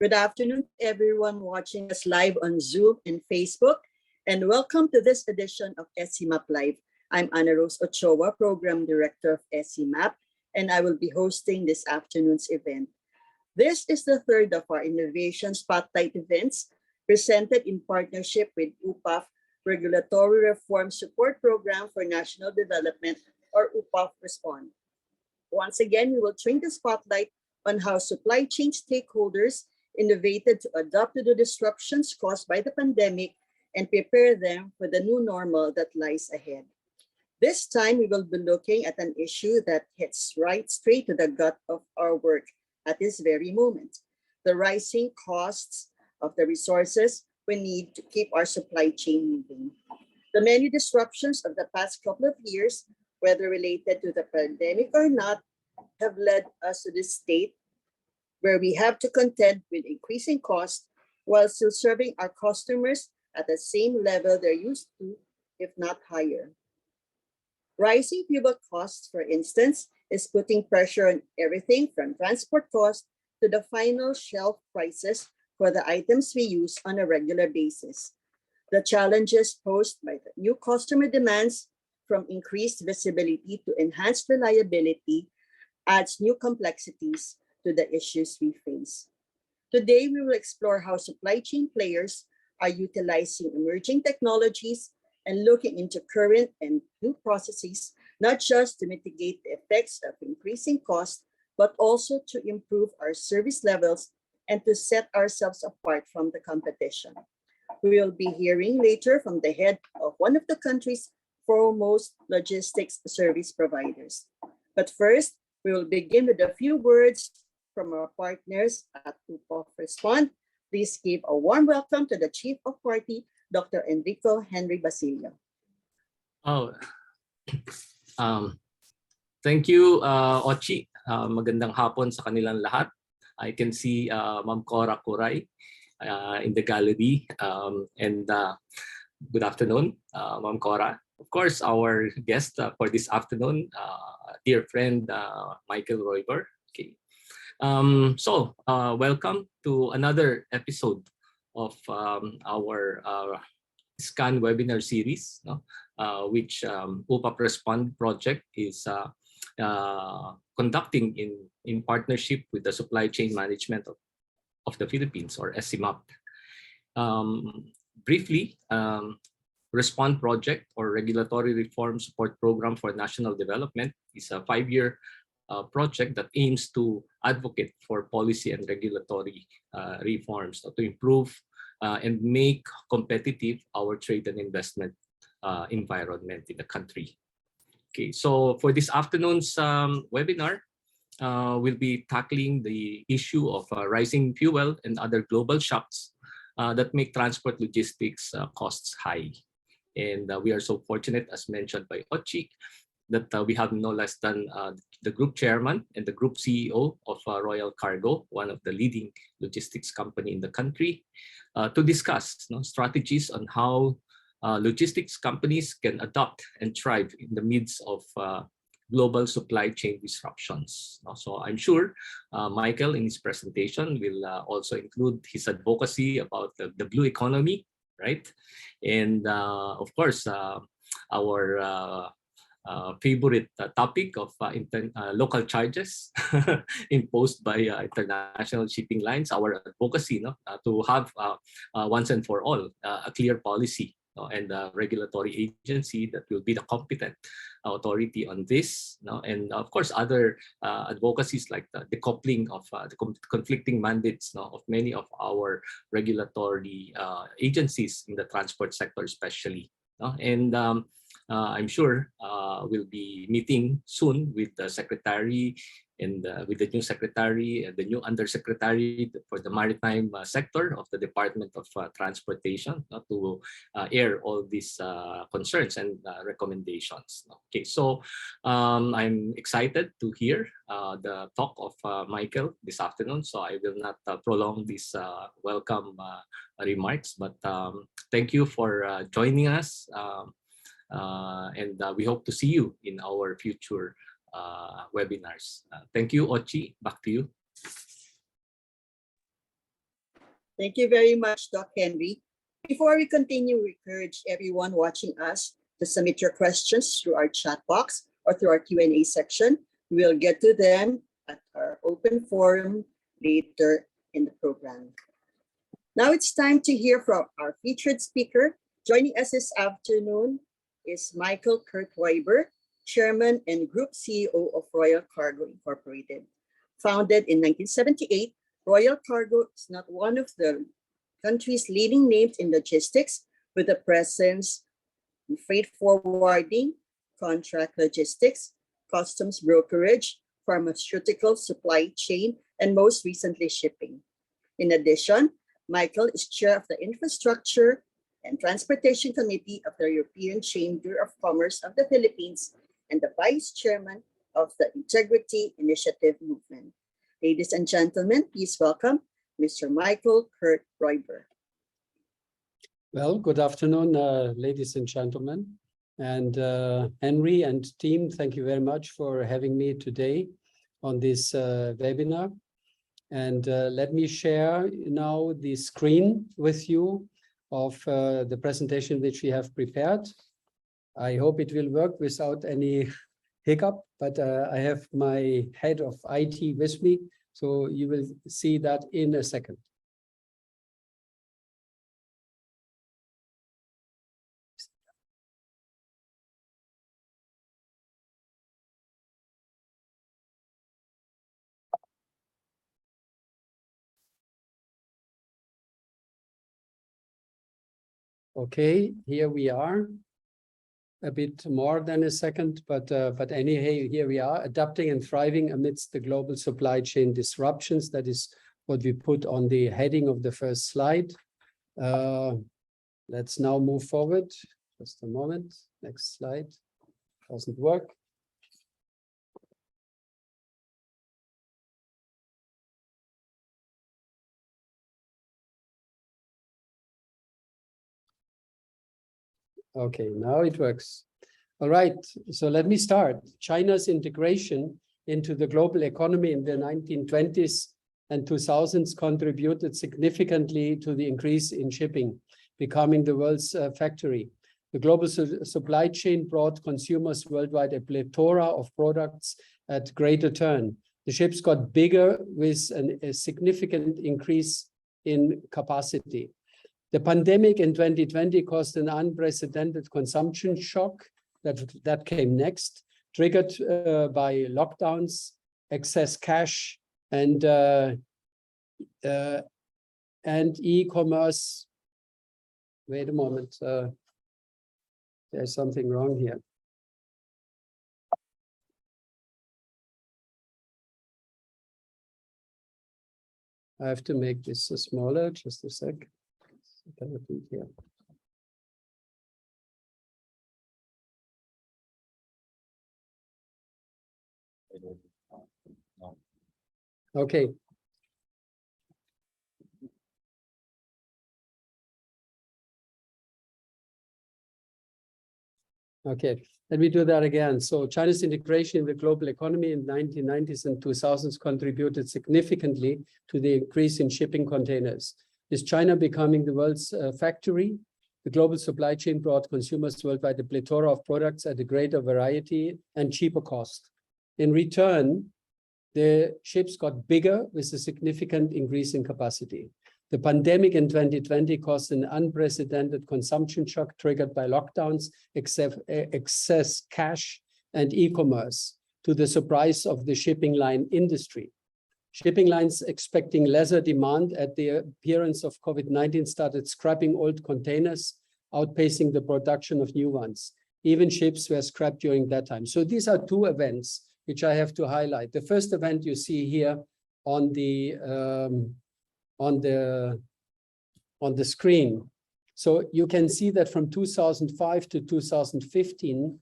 Good afternoon to everyone watching us live on Zoom and Facebook, and welcome to this edition of SCMAP Live. I'm Ana Rose Ochoa, Program Director of SCMAP, and I will be hosting this afternoon's event. This is the third of our Innovation Spotlight events presented in partnership with UPPAF Regulatory Reform Support Program for National Development, or UPPAF-RESPOND. Once again, we will turn the spotlight on how supply chain stakeholders innovated to adapt to the disruptions caused by the pandemic and prepare them for the new normal that lies ahead. This time, we will be looking at an issue that hits right straight to the gut of our work at this very moment: the rising costs of the resources we need to keep our supply chain moving. The many disruptions of the past couple of years, whether related to the pandemic or not, have led us to this state where we have to contend with increasing costs while still serving our customers at the same level they're used to, if not higher. Rising fuel costs, for instance, is putting pressure on everything from transport costs to the final shelf prices for the items we use on a regular basis. The challenges posed by the new customer demands, from increased visibility to enhanced reliability, adds new complexities to the issues we face. Today, we will explore how supply chain players are utilizing emerging technologies and looking into current and new processes, not just to mitigate the effects of increasing costs, but also to improve our service levels and to set ourselves apart from the competition. We will be hearing later from the head of one of the country's foremost logistics service providers. But first, we will begin with a few words from our partners at UPPAF-RESPOND. Please give a warm welcome to the Chief of Party, Dr. Enrico Henry Basilio. Thank you, Ochi. Magandang hapon sa kanilang lahat. I can see Ma'am Cora Curay in the gallery. Good afternoon, Ma'am Cora. Of course, our guest for this afternoon, dear friend Michael Raeuber. Okay. Welcome to another episode of our SCAN webinar series, which UPPAF-RESPOND project is conducting in partnership with the Supply Chain Management of the Philippines, or SCMAP. Briefly, RESPOND project, or Regulatory Reform Support Program for National Development, is a 5-year project that aims to advocate for policy and regulatory reforms to improve and make competitive our trade and investment environment in the country. Okay, so for this afternoon's webinar, we'll be tackling the issue of rising fuel and other global shocks that make transport logistics costs high. And we are so fortunate, as mentioned by Ochi, that we have no less than the group chairman and the group CEO of Royal Cargo, one of the leading logistics company in the country, to discuss strategies on how logistics companies can adapt and thrive in the midst of global supply chain disruptions. So I'm sure Michael, in his presentation, will also include his advocacy about the blue economy, right? And of course, our favorite topic of local charges imposed by international shipping lines, our advocacy to have once and for all a clear policy and a regulatory agency that will be the competent authority on this, and of course other advocacies like the decoupling of the conflicting mandates of many of our regulatory agencies in the transport sector especially. And I'm sure we'll be meeting soon with the secretary and with the new secretary and the new undersecretary for the maritime sector of the Department of Transportation to air all these concerns and recommendations. Okay, so I'm excited to hear the talk of Michael this afternoon, so I will not prolong these welcome remarks, but thank you for joining us. And we hope to see you in our future webinars. Thank you, Ochi. Back to you. Thank you very much, Doc Henry. Before we continue, we encourage everyone watching us to submit your questions through our chat box or through our Q&A section. We'll get to them at our open forum later in the program. Now it's time to hear from our featured speaker. Joining us this afternoon is Michael Kurt Raeuber, Chairman and Group CEO of Royal Cargo Incorporated. Founded in 1978, Royal Cargo is not one of the country's leading names in logistics, with a presence in freight forwarding, contract logistics, customs brokerage, pharmaceutical supply chain, and most recently shipping. In addition, Michael is chair of the Infrastructure and Transportation Committee of the European Chamber of Commerce of the Philippines and the vice chairman of the Integrity Initiative Movement. Ladies and gentlemen, please welcome Mr. Michael Kurt Raeuber. Well, good afternoon, ladies and gentlemen. And Henry and team, thank you very much for having me today on this webinar. And let me share now the screen with you of the presentation which we have prepared. I hope it will work without any hiccup, but I have my head of IT with me, so you will see that in a second. Okay, here we are. A bit more than a second, but anyway, here we are, adapting and thriving amidst the global supply chain disruptions. That is what we put on the heading of the first slide. Let's now move forward. Just a moment. Next slide. Doesn't work. Okay, now it works. All right, so let me start. China's integration into the global economy in the 1920s and 2000s contributed significantly to the increase in shipping, becoming the world's factory. The global supply chain brought consumers worldwide a plethora of products at greater turn. The ships got bigger with a significant increase in capacity. The pandemic in 2020 caused an unprecedented consumption shock that came next, triggered by lockdowns, excess cash, and e-commerce. Wait a moment, there's something wrong here. I have to make this smaller, just a sec. Here. Okay. Okay, let me do that again. So China's integration in the global economy in the 1990s and 2000s contributed significantly to the increase in shipping containers. Is China becoming the world's factory? The global supply chain brought consumers worldwide a plethora of products at a greater variety and cheaper cost. In return, the ships got bigger with a significant increase in capacity. The pandemic in 2020 caused an unprecedented consumption shock triggered by lockdowns, excess cash, and e-commerce, to the surprise of the shipping line industry. Shipping lines expecting lesser demand at the appearance of COVID-19 started scrapping old containers, outpacing the production of new ones. Even ships were scrapped during that time. So these are two events which I have to highlight. The first event you see here on the screen. So you can see that from 2005 to 2015,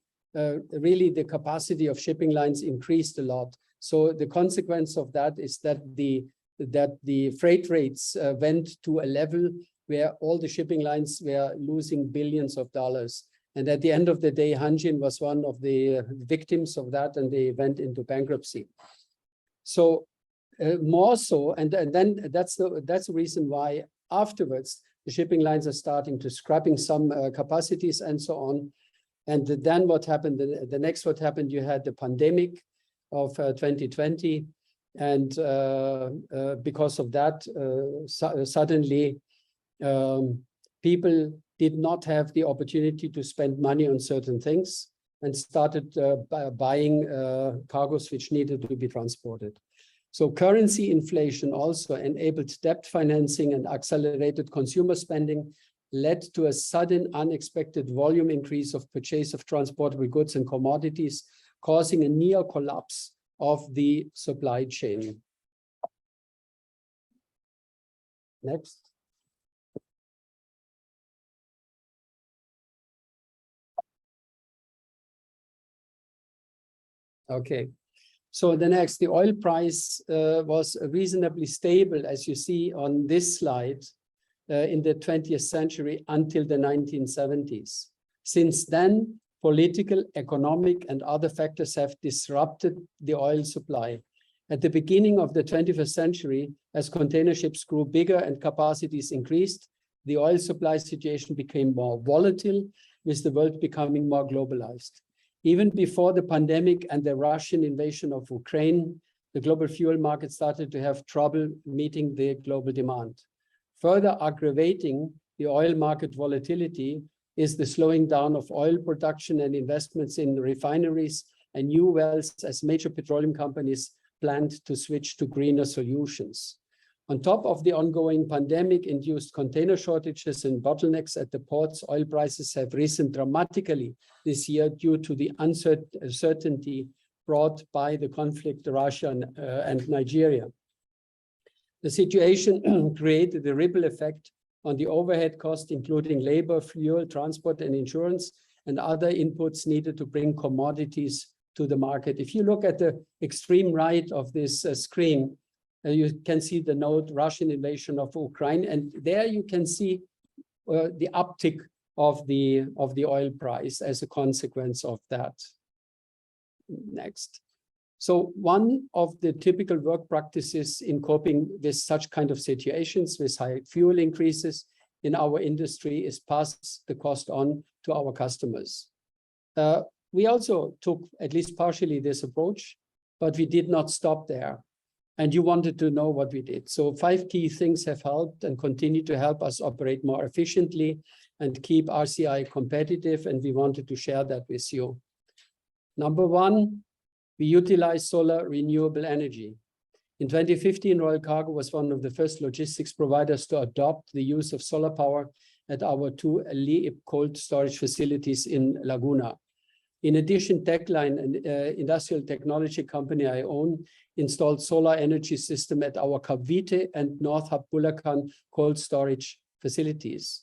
really the capacity of shipping lines increased a lot. So the consequence of that is that the freight rates went to a level where all the shipping lines were losing billions of dollars. And at the end of the day, Hanjin was one of the victims of that, and they went into bankruptcy. So more so, and then that's the reason why afterwards the shipping lines are starting to scrapping some capacities and so on. And then what happened? The next what happened? You had the pandemic of 2020, and because of that, suddenly people did not have the opportunity to spend money on certain things and started buying cargoes which needed to be transported. So currency inflation also enabled debt financing and accelerated consumer spending, led to a sudden unexpected volume increase of purchase of transportable goods and commodities, causing a near collapse of the supply chain. Next. Okay, so the next, the oil price was reasonably stable, as you see on this slide, in the 20th century until the 1970s. Since then, political, economic, and other factors have disrupted the oil supply. At the beginning of the 21st century, as container ships grew bigger and capacities increased, the oil supply situation became more volatile, with the world becoming more globalized. Even before the pandemic and the Russian invasion of Ukraine, the global fuel market started to have trouble meeting the global demand. Further aggravating the oil market volatility is the slowing down of oil production and investments in refineries and new wells as major petroleum companies planned to switch to greener solutions. On top of the ongoing pandemic-induced container shortages and bottlenecks at the ports, oil prices have risen dramatically this year due to the uncertainty brought by the conflict in Russia and Nigeria. The situation created a ripple effect on the overhead cost, including labor, fuel, transport, and insurance, and other inputs needed to bring commodities to the market. If you look at the extreme right of this screen, you can see the note Russian invasion of Ukraine, and there you can see the uptick of the oil price as a consequence of that. Next. So one of the typical work practices in coping with such kind of situations with high fuel increases in our industry is pass the cost on to our customers. We also took at least partially this approach, but we did not stop there. And you wanted to know what we did. So 5 key things have helped and continue to help us operate more efficiently and keep RCI competitive, and we wanted to share that with you. Number 1, we utilize solar renewable energy. In 2015, Royal Cargo was one of the first logistics providers to adopt the use of solar power at our 2 cold storage facilities in Laguna. In addition, Techline, an industrial technology company I own, installed solar energy system at our Cavite and North Hub Bulacan cold storage facilities.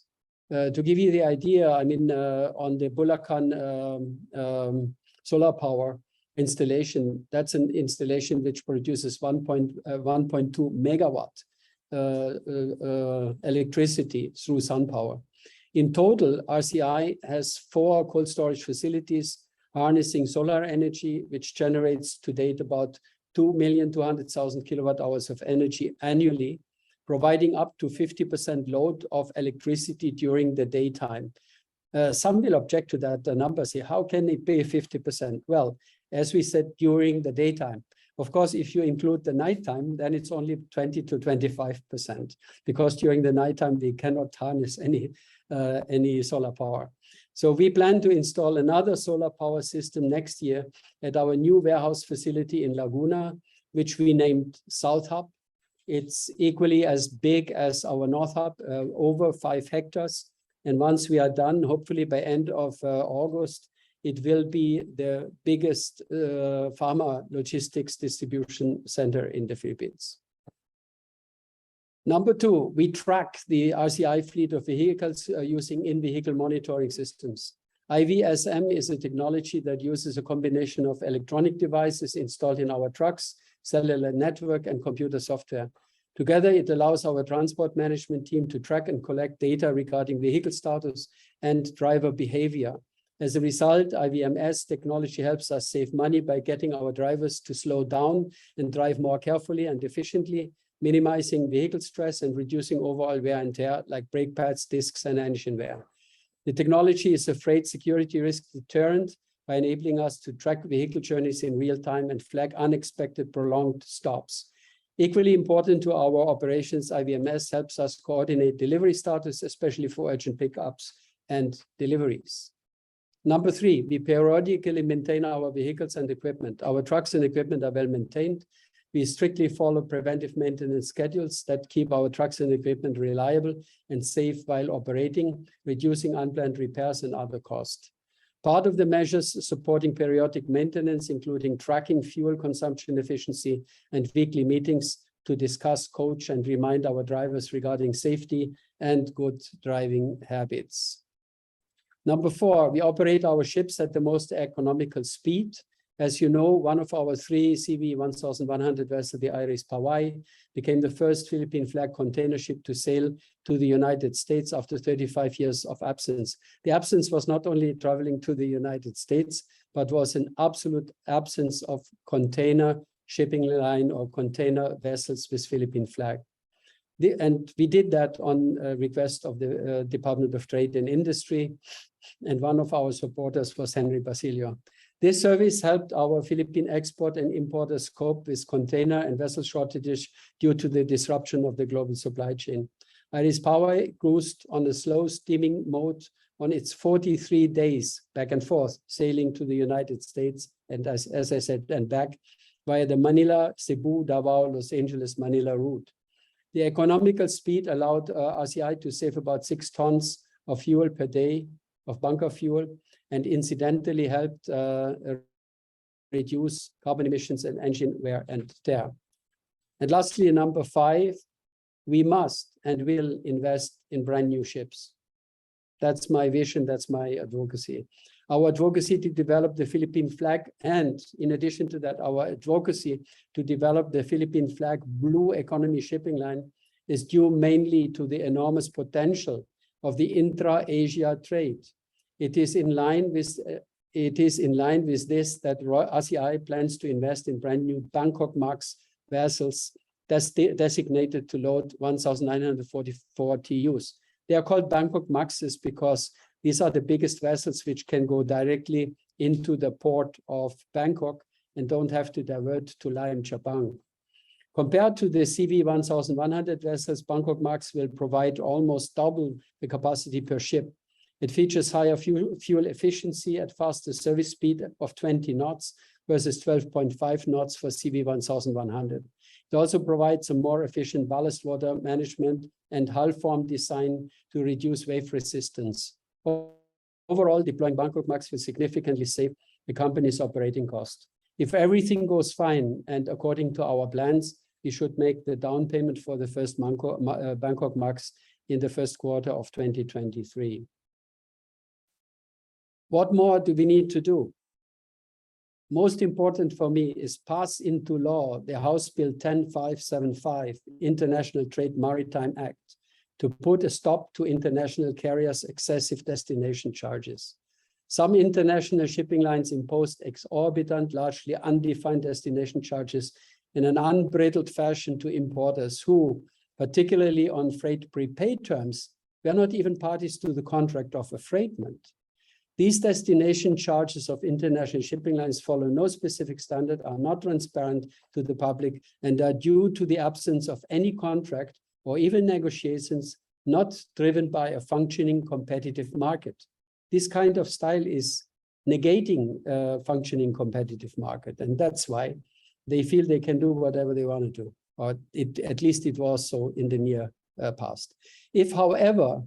To give you the idea, I mean, on the Bulacan solar power installation, that's an installation which produces 1.2 megawatt electricity through sun power. In total, RCI has 4 cold storage facilities harnessing solar energy, which generates to date about 2,200,000 kilowatt hours of energy annually, providing up to 50% load of electricity during the daytime. Some will object to that number, say, how can it be 50%? Well, as we said, during the daytime. Of course, if you include the nighttime, then it's only 20 to 25%, because during the nighttime, we cannot harness any solar power. So we plan to install another solar power system next year at our new warehouse facility in Laguna, which we named South Hub. It's equally as big as our North Hub, over 5 hectares. And once we are done, hopefully by end of August, it will be the biggest pharma logistics distribution center in the Philippines. Number 2, we track the RCI fleet of vehicles using in-vehicle monitoring systems. IVSM is a technology that uses a combination of electronic devices installed in our trucks, cellular network, and computer software. Together, it allows our transport management team to track and collect data regarding vehicle status and driver behavior. As a result, IVMS technology helps us save money by getting our drivers to slow down and drive more carefully and efficiently, minimizing vehicle stress and reducing overall wear and tear like brake pads, discs, and engine wear. The technology is a freight security risk deterrent by enabling us to track vehicle journeys in real time and flag unexpected prolonged stops. Equally important to our operations, IVMS helps us coordinate delivery status, especially for urgent pickups and deliveries. Number 3, we periodically maintain our vehicles and equipment. Our trucks and equipment are well maintained. We strictly follow preventive maintenance schedules that keep our trucks and equipment reliable and safe while operating, reducing unplanned repairs and other costs. Part of the measures supporting periodic maintenance, including tracking fuel consumption efficiency and weekly meetings to discuss, coach, and remind our drivers regarding safety and good driving habits. Number 4, we operate our ships at the most economical speed. As you know, one of our 3 CV 1100 vessels, the Iris Pawai, became the first Philippine flag container ship to sail to the United States after 35 years of absence. The absence was not only traveling to the United States, but was an absolute absence of container shipping line or container vessels with Philippine flag. And we did that on request of the Department of Trade and Industry, and one of our supporters was Henry Basilio. This service helped our Philippine export and importers cope with container and vessel shortages due to the disruption of the global supply chain. Iris Pawai cruised on a slow steaming mode on its 43 days back and forth, sailing to the United States and as I said, and back via the Manila, Cebu, Davao, Los Angeles, Manila route. The economical speed allowed RCI to save about 6 tons of fuel per day of bunker fuel, and incidentally helped reduce carbon emissions and engine wear and tear. And lastly, number 5, we must and will invest in brand new ships. That's my vision, that's my advocacy. Our advocacy to develop the Philippine flag, and in addition to that, our advocacy to develop the Philippine flag blue economy shipping line is due mainly to the enormous potential of the intra-Asia trade. It is in line with this that RCI plans to invest in brand new Bangkok Max vessels designated to load 1,944 TEUs. They are called Bangkok Maxes because these are the biggest vessels which can go directly into the port of Bangkok and don't have to divert to Laem Chabang. Compared to the CV 1100 vessels, Bangkok Max will provide almost double the capacity per ship. It features higher fuel efficiency at faster service speed of 20 knots versus 12.5 knots for CV 1100. It also provides a more efficient ballast water management and hull form design to reduce wave resistance. Overall, deploying Bangkok Max will significantly save the company's operating cost. If everything goes fine and according to our plans, we should make the down payment for the first Bangkok Max in the first quarter of 2023. What more do we need to do? Most important for me is pass into law the House Bill 10575, International Trade Maritime Act, to put a stop to international carriers' excessive destination charges. Some international shipping lines imposed exorbitant, largely undefined destination charges in an unbridled fashion to importers who, particularly on freight prepaid terms, were not even parties to the contract of affreightment. These destination charges of international shipping lines follow no specific standard, are not transparent to the public, and are due to the absence of any contract or even negotiations not driven by a functioning competitive market. This kind of style is negating a functioning competitive market, and that's why they feel they can do whatever they want to do, or at least it was so in the near past. If, however,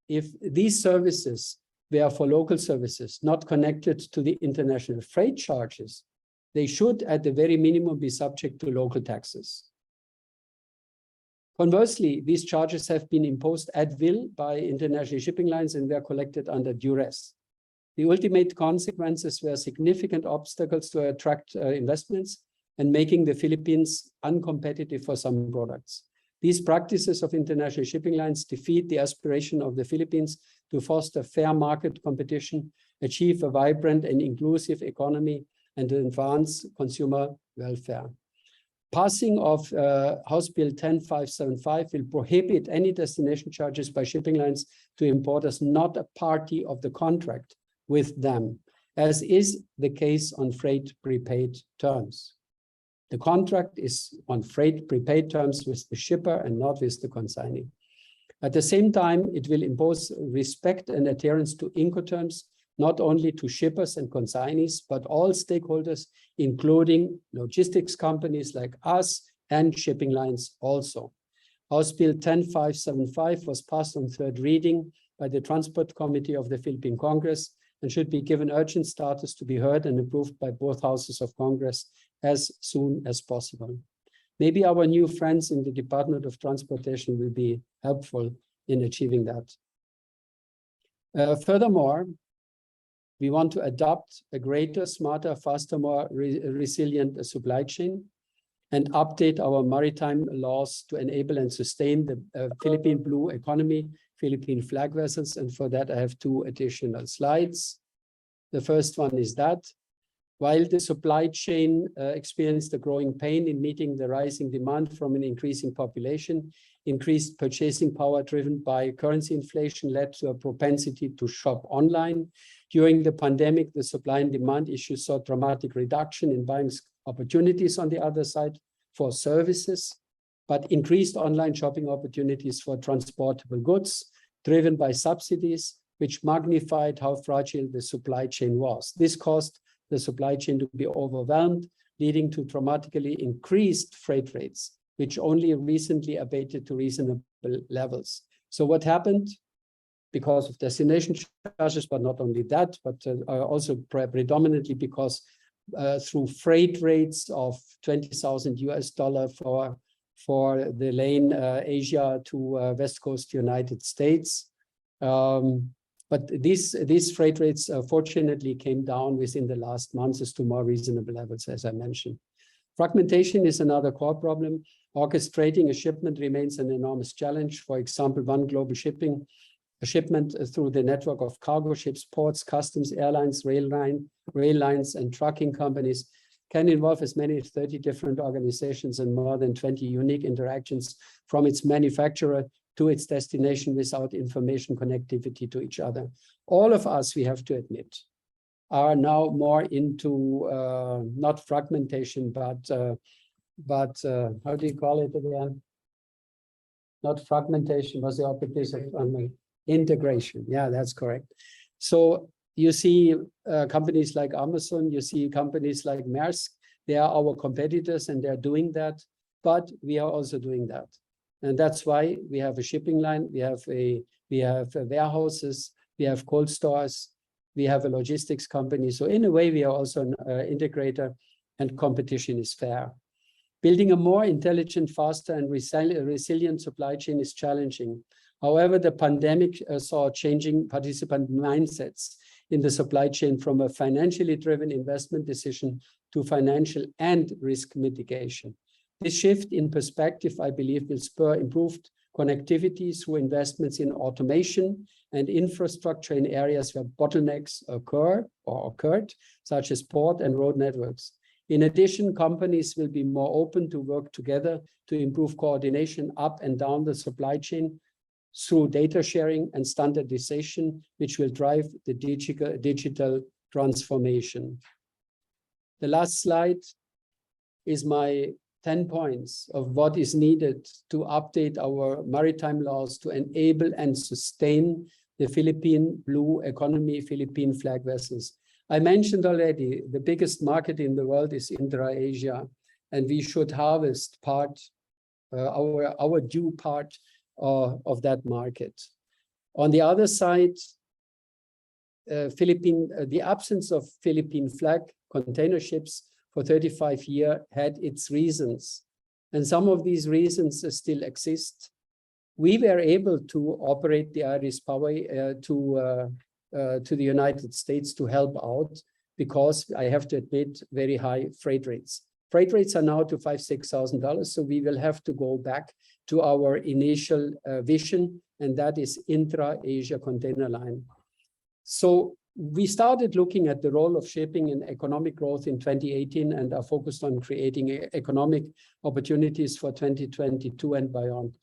if these services were for local services not connected to the international freight charges, they should at the very minimum be subject to local taxes. Conversely, these charges have been imposed at will by international shipping lines and were collected under duress. The ultimate consequences were significant obstacles to attract investments and making the Philippines uncompetitive for some products. These practices of international shipping lines defeat the aspiration of the Philippines to foster fair market competition, achieve a vibrant and inclusive economy, and advance consumer welfare. Passing of House Bill 10575 will prohibit any destination charges by shipping lines to importers not a party of the contract with them, as is the case on freight prepaid terms. The contract is on freight prepaid terms with the shipper and not with the consignee. At the same time, it will impose respect and adherence to Incoterms, not only to shippers and consignees, but all stakeholders, including logistics companies like us and shipping lines also. House Bill 10575 was passed on third reading by the Transport Committee of the Philippine Congress and should be given urgent status to be heard and approved by both houses of Congress as soon as possible. Maybe our new friends in the Department of Transportation will be helpful in achieving that. Furthermore, we want to adopt a greater, smarter, faster, more resilient supply chain and update our maritime laws to enable and sustain the Philippine blue economy, Philippine flag vessels. And for that, I have two additional slides. The first one is that while the supply chain experienced a growing pain in meeting the rising demand from an increasing population, increased purchasing power driven by currency inflation led to a propensity to shop online. During the pandemic, the supply and demand issues saw dramatic reduction in buying opportunities on the other side for services, but increased online shopping opportunities for transportable goods driven by subsidies, which magnified how fragile the supply chain was. This caused the supply chain to be overwhelmed, leading to dramatically increased freight rates, which only recently abated to reasonable levels. So what happened? Because of destination charges, but not only that, but also predominantly because through freight rates of $20,000 for the lane Asia to West Coast United States. But these freight rates fortunately came down within the last months to more reasonable levels, as I mentioned. Fragmentation is another core problem. Orchestrating a shipment remains an enormous challenge. For example, one global shipment through the network of cargo ships, ports, customs, airlines, rail lines, and trucking companies can involve as many as 30 different organizations and more than 20 unique interactions from its manufacturer to its destination without information connectivity to each other. All of us, we have to admit, are now more into not fragmentation, but how do you call it again? Not fragmentation, was the opposite of integration. Yeah, that's correct. So you see companies like Amazon, you see companies like Maersk, they are our competitors and they're doing that, but we are also doing that. And that's why we have a shipping line, we have warehouses, we have cold stores, we have a logistics company. So in a way, we are also an integrator and competition is fair. Building a more intelligent, faster, and resilient supply chain is challenging. However, the pandemic saw changing participant mindsets in the supply chain from a financially driven investment decision to financial and risk mitigation. This shift in perspective, I believe, will spur improved connectivity through investments in automation and infrastructure in areas where bottlenecks occurred, such as port and road networks. In addition, companies will be more open to work together to improve coordination up and down the supply chain through data sharing and standardization, which will drive the digital transformation. The last slide is my 10 points of what is needed to update our maritime laws to enable and sustain the Philippine blue economy, Philippine flag vessels. I mentioned already, the biggest market in the world is intra-Asia, and we should harvest our due part of that market. On the other side, the absence of Philippine flag container ships for 35 years had its reasons, and some of these reasons still exist. We were able to operate the Irish Power to the United States to help out because, I have to admit, very high freight rates. Freight rates are now to $5,000–6,000, so we will have to go back to our initial vision and that is intra-Asia container line. So we started looking at the role of shipping in economic growth in 2018 and are focused on creating economic opportunities for 2022 and beyond.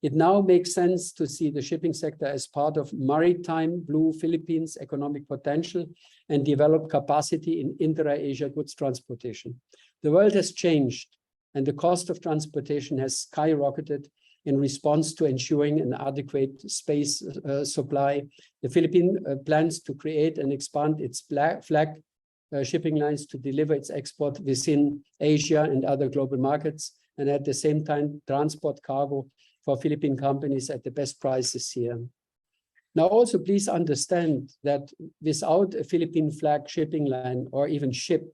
It now makes sense to see the shipping sector as part of maritime blue Philippines economic potential and develop capacity in intra-Asia goods transportation. The world has changed and the cost of transportation has skyrocketed in response to ensuring an adequate space supply. The Philippines plans to create and expand its flag shipping lines to deliver its export within Asia and other global markets, and at the same time transport cargo for Philippine companies at the best prices here. Now also please understand that without a Philippine flag shipping line or even ship,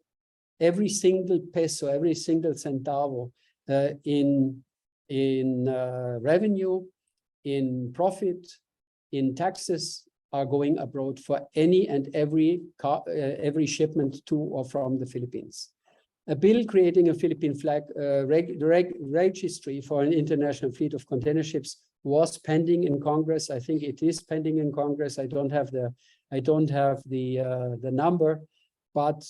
every single peso, every single centavo in revenue, in profit, in taxes are going abroad for any and every shipment to or from the Philippines. A bill creating a Philippine flag registry for an international fleet of container ships was pending in Congress. I think it is pending in Congress. I don't have the number, but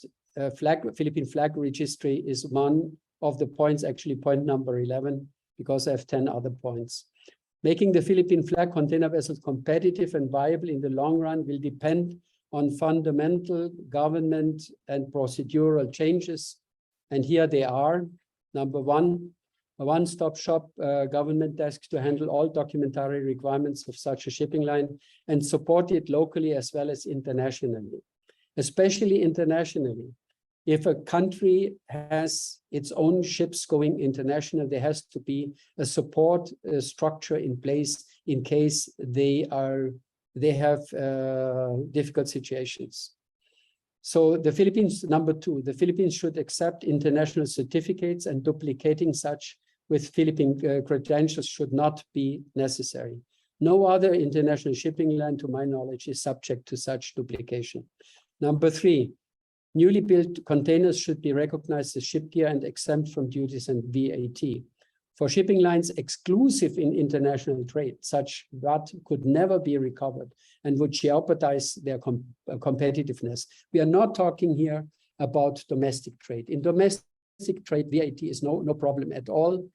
Philippine flag registry is one of the points, actually point number 11, because I have 10 other points. Making the Philippine flag container vessels competitive and viable in the long run will depend on fundamental government and procedural changes. And here they are. Number one, a one-stop shop government desk to handle all documentary requirements of such a shipping line and support it locally as well as internationally, especially internationally. If a country has its own ships going international, there has to be a support structure in place in case they have difficult situations. So the Philippines, number two, the Philippines should accept international certificates, and duplicating such with Philippine credentials should not be necessary. No other international shipping line, to my knowledge, is subject to such duplication. Number three, newly built containers should be recognized as ship gear and exempt from duties and VAT. For shipping lines exclusive in international trade, such VAT could never be recovered and would jeopardize their competitiveness. We are not talking here about domestic trade. In domestic trade, VAT is no problem at all.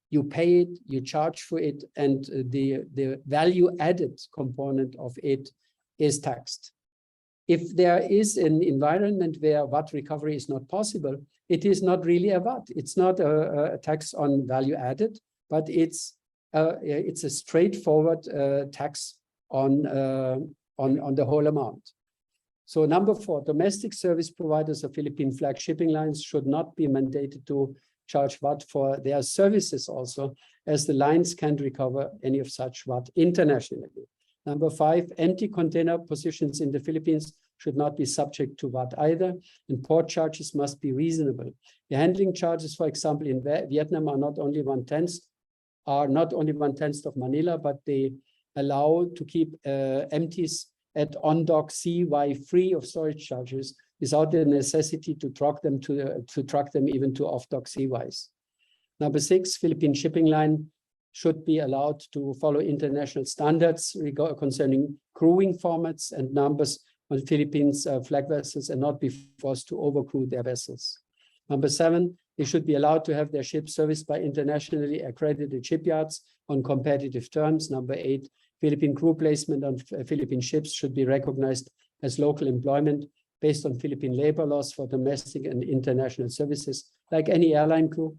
You pay it, you charge for it, and the value added component of it is taxed. If there is an environment where VAT recovery is not possible, it is not really a VAT. It's not a tax on value added, but it's a straightforward tax on the whole amount. So number four, domestic service providers of Philippine flag shipping lines should not be mandated to charge VAT for their services also, as the lines can't recover any of such VAT internationally. Number five, empty container positions in the Philippines should not be subject to VAT either, and port charges must be reasonable. The handling charges, for example, in Vietnam are not only one-tenth of Manila, but they allow to keep empties at on-dock CY free of storage charges without the necessity to truck them even to off-dock CYs. Number six, Philippine shipping line should be allowed to follow international standards concerning crewing formats and numbers on Philippines flag vessels and not be forced to overcrew their vessels. Number seven, they should be allowed to have their ships serviced by internationally accredited shipyards on competitive terms. Number eight, Philippine crew placement on Philippine ships should be recognized as local employment based on Philippine labor laws for domestic and international services, like any airline crew.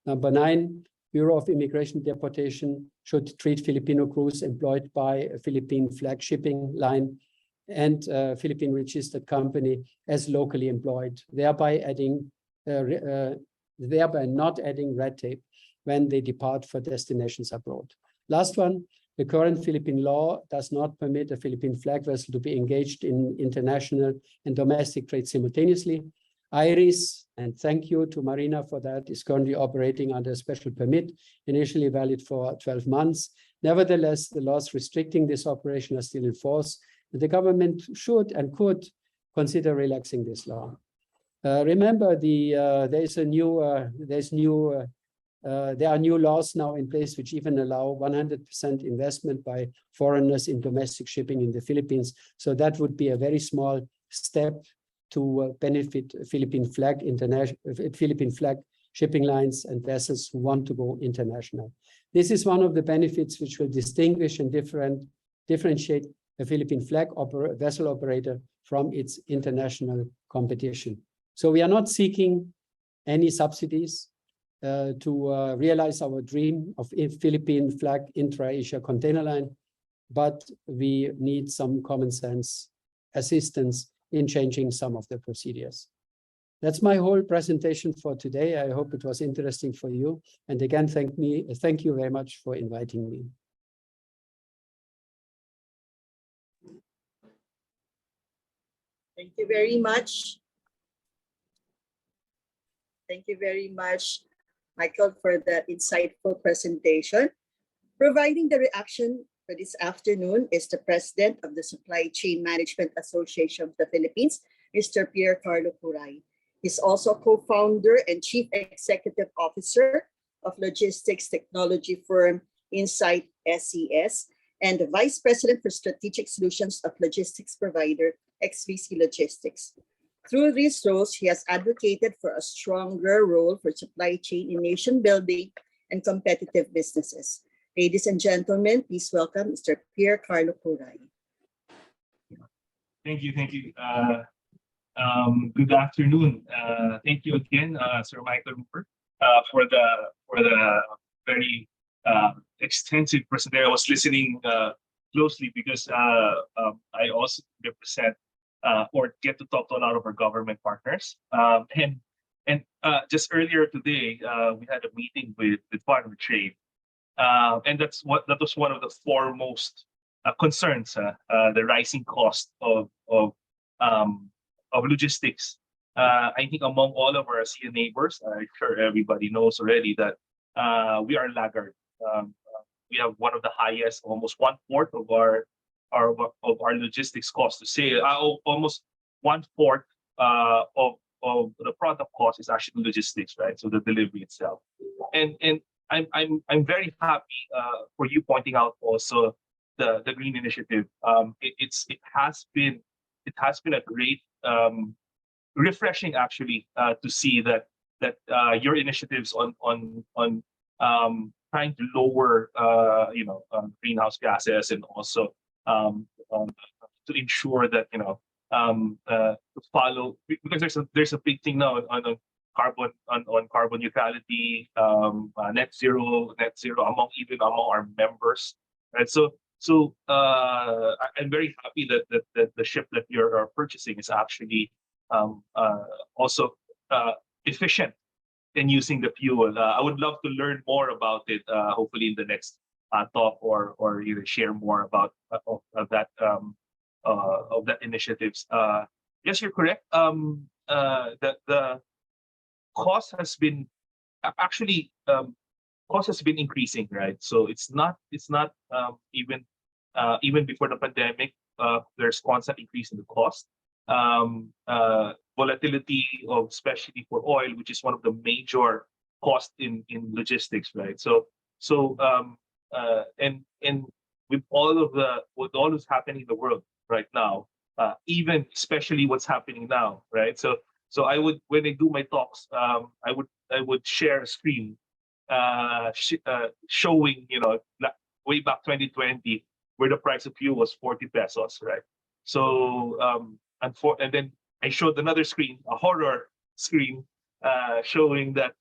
Number nine, Bureau of Immigration Deportation should treat Filipino crews employed by a Philippine flag shipping line and Philippine registered company as locally employed, thereby not adding red tape when they depart for destinations abroad. Last one, the current Philippine law does not permit a Philippine flag vessel to be engaged in international and domestic trade simultaneously. IRIS, and thank you to Marina for that, is currently operating under a special permit, initially valid for 12 months. Nevertheless, the laws restricting this operation are still in force. The government should and could consider relaxing this law. Remember, there's new There are new laws now in place which even allow 100% investment by foreigners in domestic shipping in the Philippines. So that would be a very small step to benefit Philippine flag shipping lines and vessels who want to go international. This is one of the benefits which will distinguish and differentiate a Philippine flag vessel operator from its international competition. So we are not seeking any subsidies to realize our dream of a Philippine flag intra-Asia container line, but we need some common sense assistance in changing some of the procedures. That's my whole presentation for today. I hope it was interesting for you. And again, thank you very much for inviting me. Thank you very much. Thank you very much, Michael, for that insightful presentation. Providing the reaction for this afternoon is the President of the Supply Chain Management Association of the Philippines, Mr. Pierre Carlo Curay. He's also co-founder and Chief Executive Officer of logistics technology firm Insight SES and the Vice President for Strategic Solutions of logistics provider XVC Logistics. Through these roles, he has advocated for a stronger role for supply chain in nation building and competitive businesses. Ladies and gentlemen, please welcome Mr. Pierre Carlo Curay. Thank you. Good afternoon. Thank you again, Sir Michael Raeuber, for the very extensive presentation. I was listening closely because I also represent or get to talk to a lot of our government partners. And just earlier today, we had a meeting with the Department of Trade, and that was one of the foremost concerns: the rising cost of logistics. I think among all of our ASEAN neighbors, I'm sure everybody knows already that we are laggard. We have one of the highest, almost 1/4 of our logistics cost to say. Almost 1/4 of the product cost is actually logistics, right? So the delivery itself. And I'm very happy for you pointing out also the green initiative. It has been a great refreshing actually to see that your initiatives on trying to lower greenhouse gases and also to ensure that to follow, because there's a big thing now on carbon neutrality, net zero among our members, right? So I'm very happy that the ship that you're purchasing is actually also efficient in using the fuel. I would love to learn more about it, hopefully in the next talk or either share more about that initiatives. Yes, you're correct. That the cost has been increasing, right? So it's not even before the pandemic. There's constant increase in the cost. Volatility of, especially for oil, which is one of the major costs in logistics, right? So and with all that's happening in the world right now, even especially what's happening now, right? So I would, when I do my talks, I would share a screen showing, way back 2020, where the price of fuel was 40 pesos, right? So and then I showed another screen, a horror screen, showing that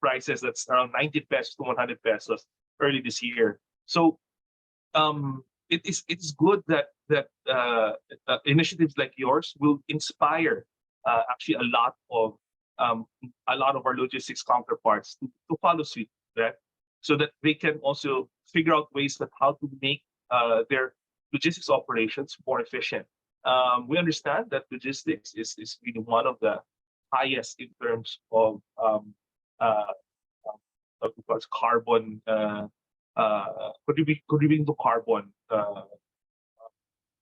prices that's around 90 pesos to 100 pesos early this year. So it's good that initiatives like yours will inspire actually a lot of our logistics counterparts to follow suit, right? So that they can also figure out ways that how to make their logistics operations more efficient. We understand that logistics is really one of the highest in terms of carbon, contributing to carbon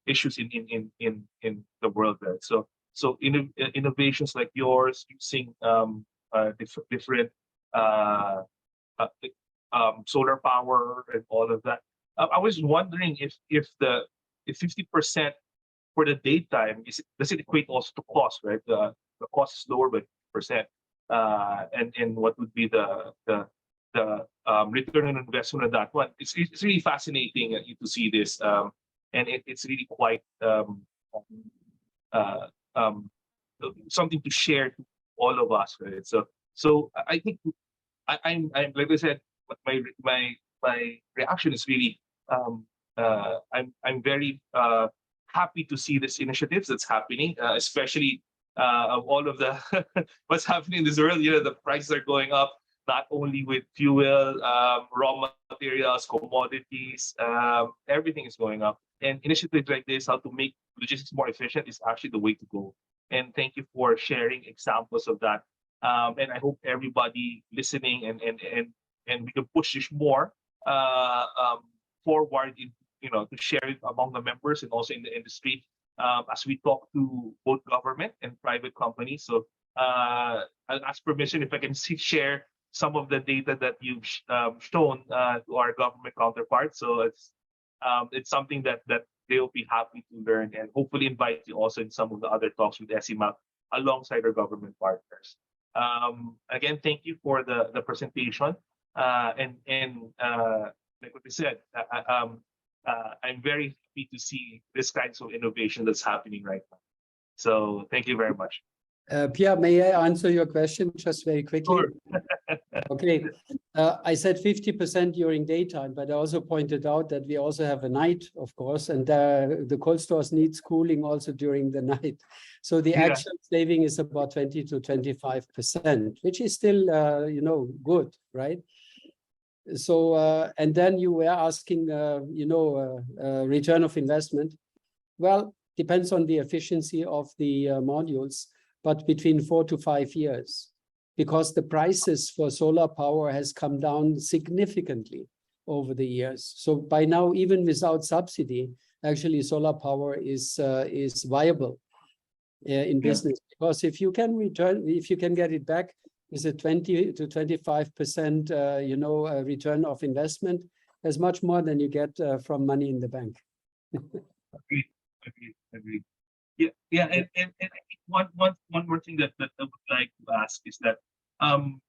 issues in the world, right? So innovations like yours using different solar power and all of that. I was wondering if 50% for the daytime does it equate also to cost, right? The cost is lower by 50%, and what would be the return on investment of that one? It's really fascinating to see this, and it's really quite something to share to all of us, right? So I think I'm like I said, my reaction is really I'm very happy to see this initiatives that's happening, especially of all of the what's happening in this world. You know, the prices are going up, not only with fuel, raw materials, commodities, everything is going up. And initiatives like this, how to make logistics more efficient, is actually the way to go. And thank you for sharing examples of that. And I hope everybody listening and we can push this more forward, to share it among the members and also in the industry as we talk to both government and private companies. So I'll ask permission if I can share some of the data that you've shown to our government counterparts. So it's something that they'll be happy to learn, and hopefully invite you also in some of the other talks with SCMAP alongside our government partners. Again, thank you for the presentation. And like what we said, I'm very happy to see this kinds of innovation that's happening right now. So thank you very much. Pierre, may I answer your question just very quickly? Sure. Okay. I said 50% during daytime, but I also pointed out that we also have a night, of course, and the cold stores needs cooling also during the night. So the actual saving is about 20 to 25%, which is still, good, right? So, and then you were asking, return of investment. Well, depends on the efficiency of the modules, but between 4 to 5 years, because the prices for solar power has come down significantly over the years. So by now, even without subsidy, actually solar power is viable in business, because if you can get it back, is a 20 to 25%, return of investment, as much more than you get from money in the bank. Agreed. Yeah. And I think one more thing that I would like to ask is that I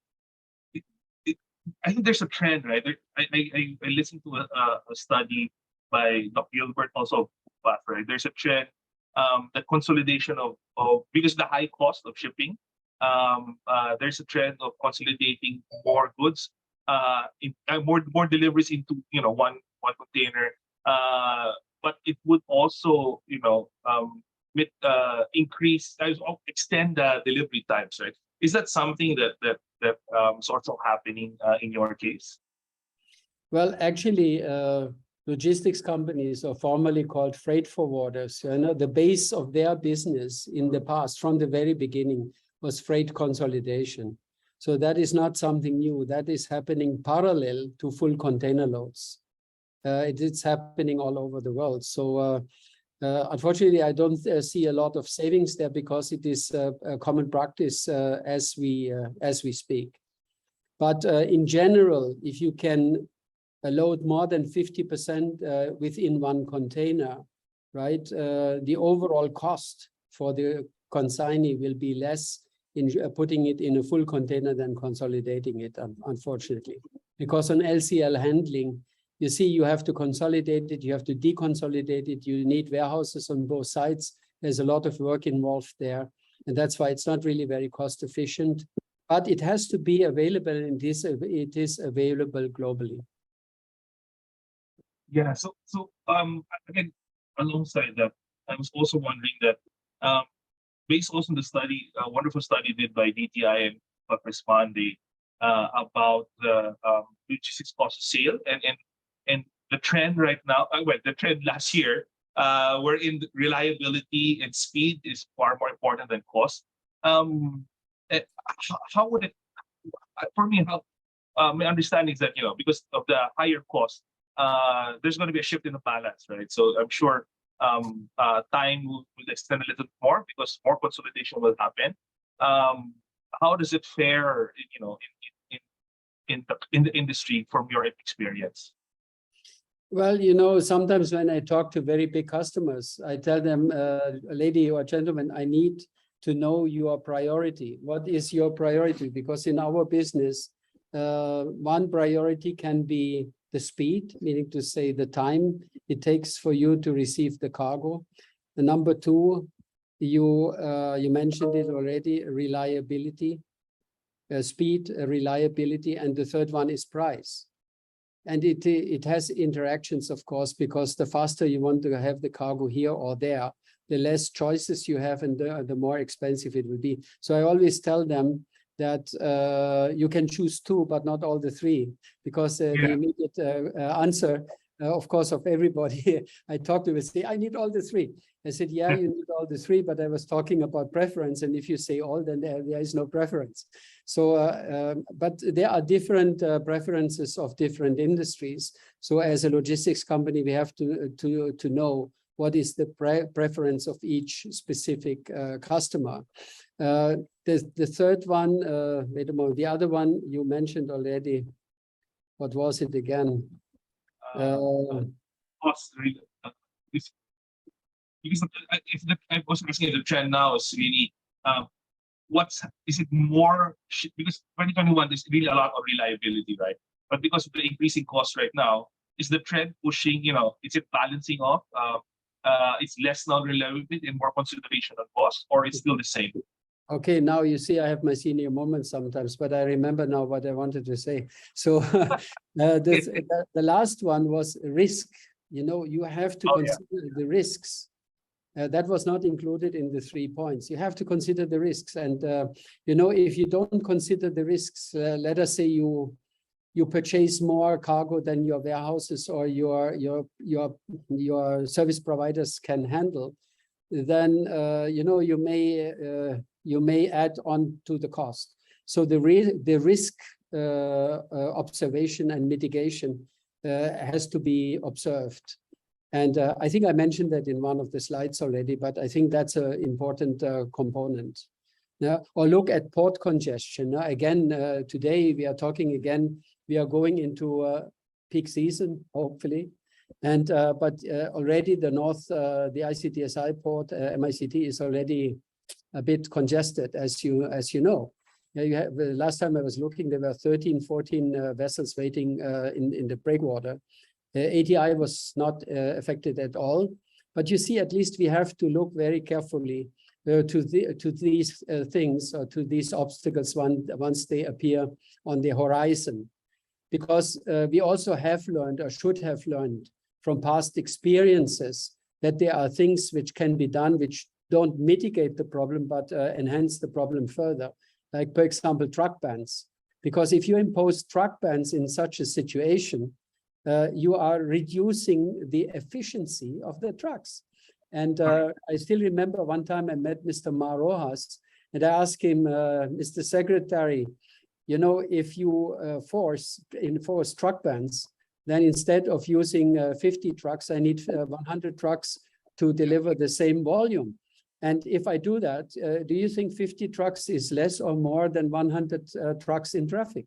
think there's a trend, right? I listened to a study by Dr. Gilbert, also UPPAF, right? There's a trend, the consolidation of because the high cost of shipping. There's a trend of consolidating more goods, more deliveries into one container. But it would also increase, extend the delivery times, right? Is that something that sort of happening in your case? Well, actually, logistics companies are formerly called freight forwarders. The base of their business in the past, from the very beginning, was freight consolidation. So that is not something new. That is happening parallel to full container loads. It is happening all over the world. So unfortunately, I don't see a lot of savings there, because it is a common practice as we speak. But in general, if you can load more than 50% within one container, right, the overall cost for the consignee will be less in putting it in a full container than consolidating it, unfortunately. Because on LCL handling, you see, you have to consolidate it, you have to deconsolidate it, you need warehouses on both sides. There's a lot of work involved there. And that's why it's not really very cost efficient. But it has to be available, and it is available globally. Yeah, so again, alongside that, I was also wondering that based also on the study, a wonderful study did by DTI and UPPAF-RESPOND about the logistics cost of sale, and the trend right now, the trend last year, wherein reliability and speed is far more important than cost. How would it, for me, my understanding is that, because of the higher cost, there's going to be a shift in the balance, right? So I'm sure time will extend a little more because more consolidation will happen. How does it fare, in in the industry from your experience? Well, you know, sometimes when I talk to very big customers, I tell them, lady or gentleman, I need to know your priority. What is your priority? Because in our business, one priority can be the speed, meaning to say the time it takes for you to receive the cargo. The number two, you mentioned it already, reliability, speed, reliability, and the third one is price. And it has interactions, of course, because the faster you want to have the cargo here or there, the less choices you have and the more expensive it will be. So I always tell them that you can choose two, but not all the three, because the immediate answer, of course, of everybody I talk to will say, I need all the three. I said, yeah, you need all the three, but I was talking about preference. And if you say all, then there is no preference. So, but there are different preferences of different industries. So as a logistics company, we have to know what is the preference of each specific customer. The third one, wait a moment, the other one you mentioned already. What was it again? Cost because I was asking the trend now is really is it more because 2021 is really a lot of reliability, right? But because of the increasing cost right now, is the trend pushing, you know, is it balancing off? It's less non-reliability and more consideration on cost, or it's still the same? Okay, now you see I have my senior moments sometimes, but I remember now what I wanted to say. So the last one was risk. You know, you have to consider the risks. That was not included in the 3 points. You have to consider the risks. And, you know, if you don't consider the risks, let us say you purchase more cargo than your warehouses or your service providers can handle, then, you know, you may add on to the cost. So the risk observation and mitigation has to be observed. And I think I mentioned that in one of the slides already, but I think that's an important component. Now, or look at port congestion. Now, again, today we are talking again, we are going into peak season, hopefully. And but already the the ICTSI port, MICT, is already a bit congested, as you know. You have, last time I was looking, there were 13, 14 vessels waiting in the breakwater. ATI was not affected at all, but you see, at least we have to look very carefully to these things, or to these obstacles once they appear on the horizon, because we also have learned, or should have learned from past experiences, that there are things which can be done which don't mitigate the problem but enhance the problem further, like, for example, truck bans. Because if you impose truck bans in such a situation, you are reducing the efficiency of the trucks. And I still remember one time I met Mr. Marojas, and I asked him, Mr. Secretary, you know, if you enforce truck bans, then instead of using 50 trucks, I need 100 trucks to deliver the same volume. And if I do that, do you think 50 trucks is less or more than 100 trucks in traffic?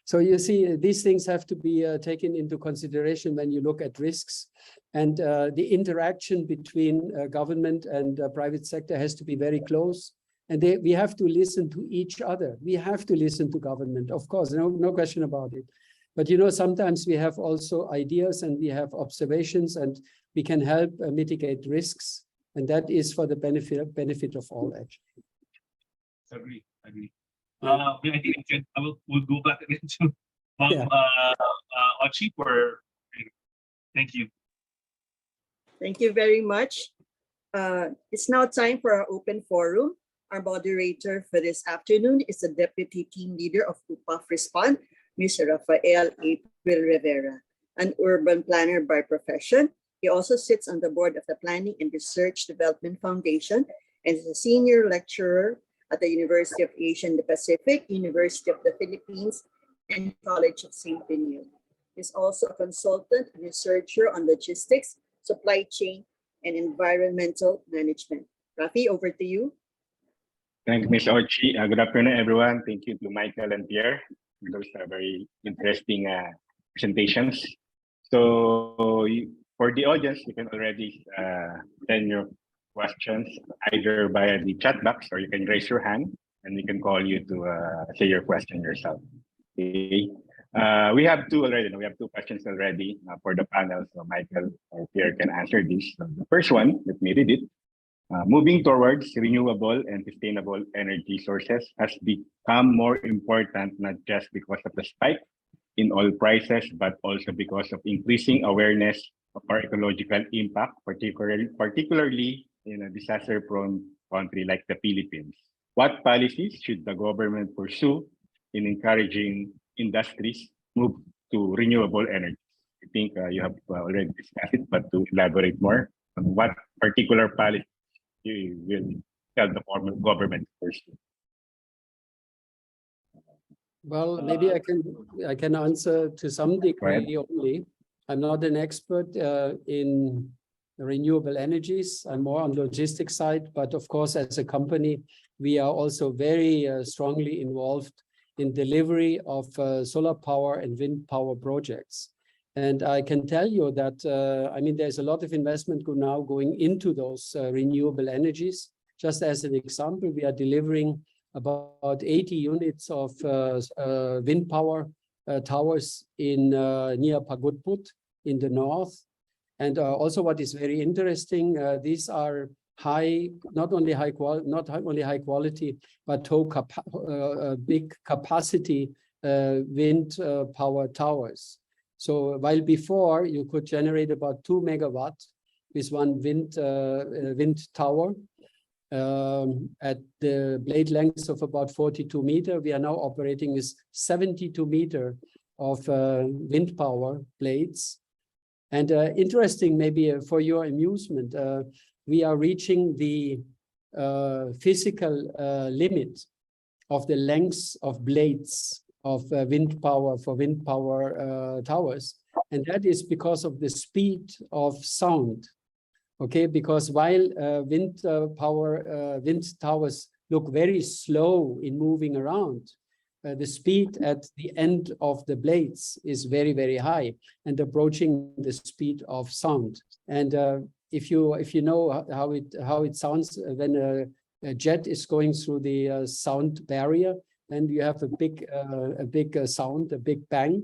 So you see, these things have to be taken into consideration when you look at risks. And the interaction between government and private sector has to be very close. And we have to listen to each other. We have to listen to government, of course, no question about it. But, you know, sometimes we have also ideas and we have observations, and we can help mitigate risks. And that is for the benefit of all, actually. Agree. I think we'll go back again to Ochi for. Thank you. Thank you very much. It's now time for our open forum. Our moderator for this afternoon is the Deputy Team Leader of UPPAF-RESPOND, Ms. Rafael April Rivera, an urban planner by profession. He also sits on the board of the Planning and Research Development Foundation and is a senior lecturer at the University of Asia and the Pacific, University of the Philippines, and College of St. Benilde. He's also a consultant and researcher on logistics, supply chain, and environmental management. Rafi, over to you. Thanks, Ms. Ochi. Good afternoon, everyone. Thank you to Michael and Pierre for those very interesting presentations. So for the audience, you can already send your questions either via the chat box or you can raise your hand and we can call you to say your question yourself. Okay. We have two already. We have two questions already for the panel. So Michael or Pierre can answer this. So the first one, let me read it. Moving towards renewable and sustainable energy sources has become more important, not just because of the spike in oil prices, but also because of increasing awareness of our ecological impact, particularly in a disaster-prone country like the Philippines. What policies should the government pursue in encouraging industries move to renewable energy? I think you have already discussed it, but to elaborate more on what particular policy you will tell the former government first. Well, maybe I can answer to some degree only. I'm not an expert in renewable energies. I'm more on logistics side, but of course, as a company, we are also very strongly involved in delivery of solar power and wind power projects. And I can tell you that, I mean, there's a lot of investment now going into those renewable energies. Just as an example, we are delivering about 80 units of wind power towers in near Pagudput in the north. And also what is very interesting, these are not only high quality, but big capacity wind power towers. So while before you could generate about 2 megawatts with one wind tower at the blade lengths of about 42 meters, we are now operating with 72 meters of wind power blades. And interesting, maybe for your amusement, we are reaching the physical limit of the lengths of blades of wind power for wind power towers. And that is because of the speed of sound. Okay, because while wind towers look very slow in moving around, the speed at the end of the blades is very, very high and approaching the speed of sound. And if you know how it sounds when a jet is going through the sound barrier, and you have a big sound, a big bang.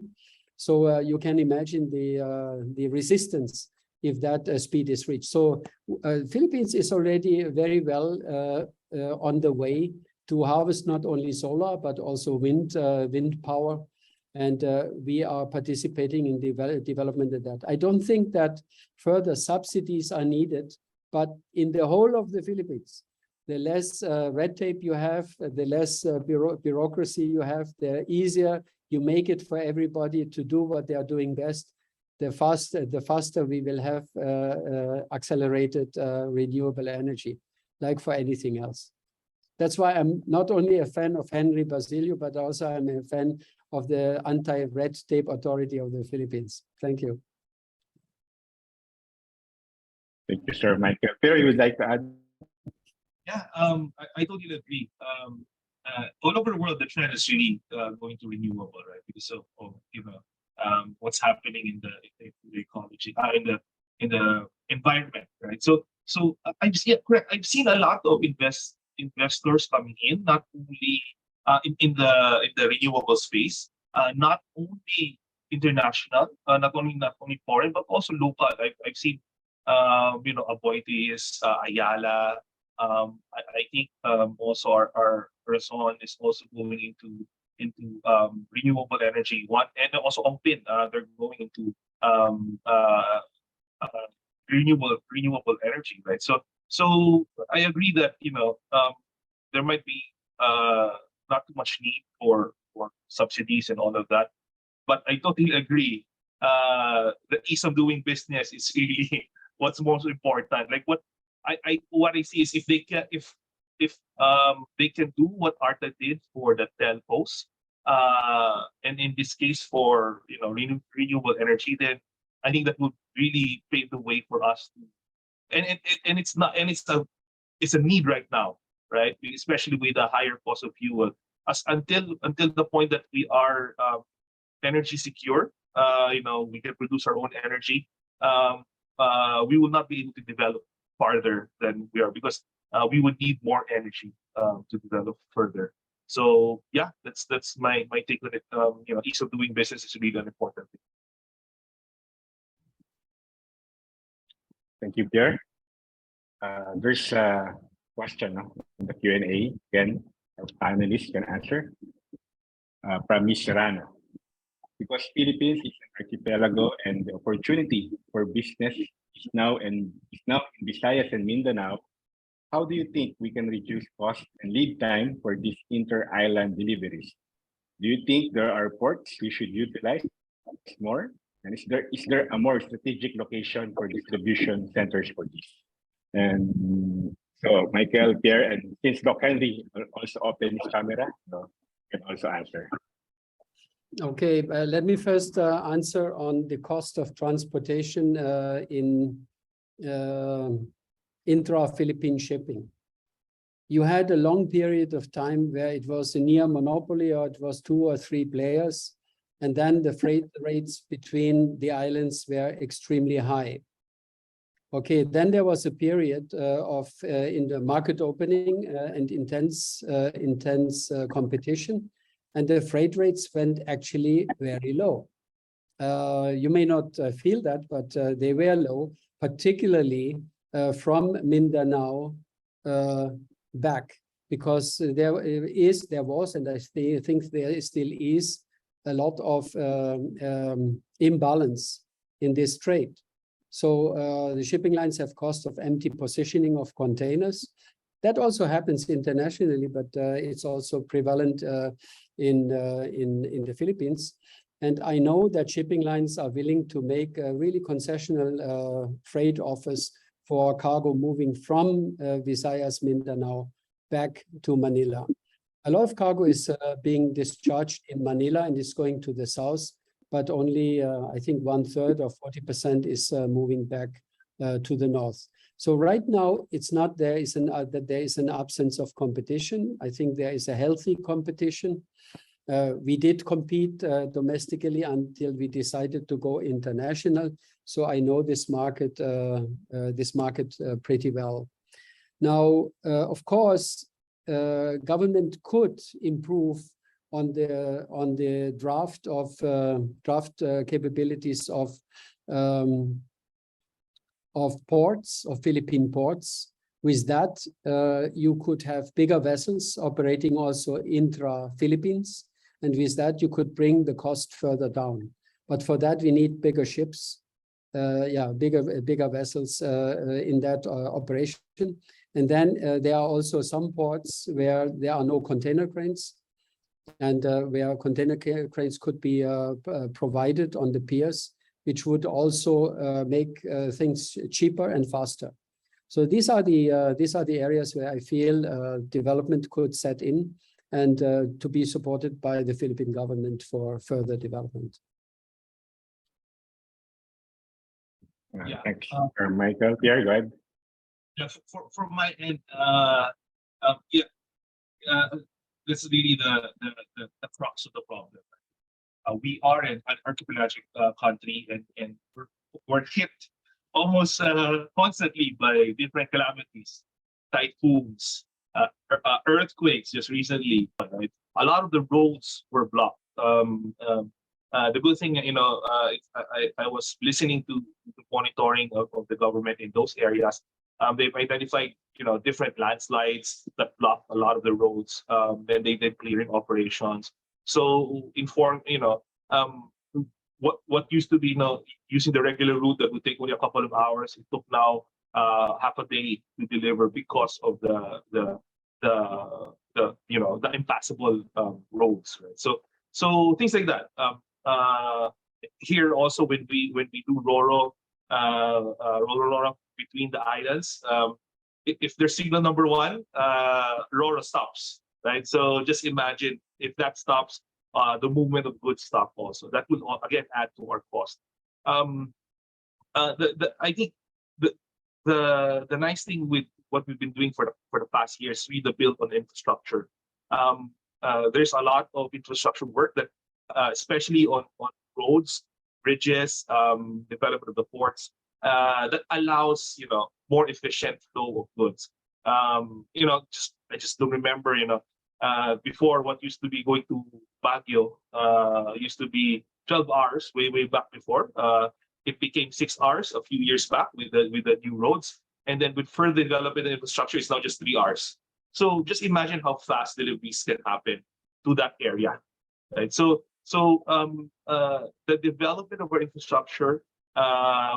So you can imagine the resistance if that speed is reached. So Philippines is already very well on the way to harvest not only solar, but also wind power. And we are participating in the development of that. I don't think that further subsidies are needed, but in the whole of the Philippines, the less red tape you have, the less bureaucracy you have, the easier you make it for everybody to do what they are doing best, the faster we will have accelerated renewable energy, like for anything else. That's why I'm not only a fan of Henry Basilio, but also I'm a fan of the Anti-Red Tape Authority of the Philippines. Thank you. Thank you, sir. Michael, Pierre, you would like to add? Yeah, I totally agree. All over the world, the trend is really going to renewable, right? Because of what's happening in the ecology, in the environment, right? So I've seen a lot of investors coming in, not only in the renewable space, not only international, not only foreign, but also local. I've seen Aboitiz, Ayala. I think also our Rason is also going into renewable energy. And also Ongpin, they're going into renewable energy, right? So I agree that there might be not too much need for subsidies and all of that, but I totally agree. The ease of doing business is really what's most important. Like what I see is if they can do what ARTA did for the telcos, and in this case for renewable energy, then I think that would really pave the way for us to, and it's a need right now. right? Especially with the higher cost of fuel, until the point that we are energy secure. We can produce our own energy. We will not be able to develop farther than we are, because we would need more energy to develop further. So yeah, that's my take on it. Ease of doing business is really an important thing. Thank you, Pierre. There's a question in the Q&A. Again, our panelists can answer. From Ms. Serrano. Because Philippines is an archipelago and the opportunity for business is now in Visayas and Mindanao, how do you think we can reduce cost and lead time for these inter-island deliveries? Do you think there are ports we should utilize more? And is there a more strategic location for distribution centers for this? And so Michael, Pierre, and since Doc Henry also opened his camera, so can also answer. Okay, let me first answer on the cost of transportation in intra-Philippine shipping. You had a long period of time where it was a near monopoly, or it was 2 or 3 players, and then the freight rates between the islands were extremely high. Okay, then there was a period of in the market opening and intense competition, and the freight rates went actually very low. You may not feel that, but they were low, particularly from Mindanao back, because there was, and I think there still is, a lot of imbalance in this trade. So the shipping lines have cost of empty positioning of containers. That also happens internationally, but it's also prevalent in the Philippines. And I know that shipping lines are willing to make really concessional freight offers for cargo moving from Visayas, Mindanao, back to Manila. A lot of cargo is being discharged in Manila and is going to the south, but only I think 1/3 or 40% is moving back to the north. So right now, it's not that there is an absence of competition. I think there is a healthy competition. We did compete domestically until we decided to go international. So I know this market pretty well. Now, of course, government could improve on the draft capabilities of ports, of Philippine ports. With that, you could have bigger vessels operating also intra-Philippines, and with that, you could bring the cost further down. But for that, we need bigger ships, bigger vessels in that operation. And then there are also some ports where there are no container cranes, and where container cranes could be provided on the piers, which would also make things cheaper and faster. So these are the areas where I feel development could set in, and to be supported by the Philippine government for further development. Yeah. Thanks, Michael. Pierre, go ahead. Yeah, from my end, this is really the crux of the problem. We are an archipelagic country, and we're hit almost constantly by different calamities, typhoons, earthquakes. Just recently, right? A lot of the roads were blocked. The good thing, I was listening to the monitoring of the government in those areas. They've identified, different landslides that block a lot of the roads. Then they did clearing operations. So what used to be using the regular route that would take only a couple of hours, it took now half a day to deliver because of the impassable roads. Right? So things like that. Here also when we do Roro between the islands, if there's signal number 1, Roro stops, right? So just imagine if that stops, the movement of goods stop also. That will again add to our cost. I think the nice thing with what we've been doing for the past years, we the build on infrastructure. There's a lot of infrastructure work that, especially on roads, bridges, development of the ports, that allows more efficient flow of goods. I just don't remember, before what used to be going to Baguio used to be 12 hours way back before. It became 6 hours a few years back with the new roads, and then with further development and infrastructure, it's now just 3 hours. So just imagine how fast deliveries can happen to that area, right? So the development of our infrastructure,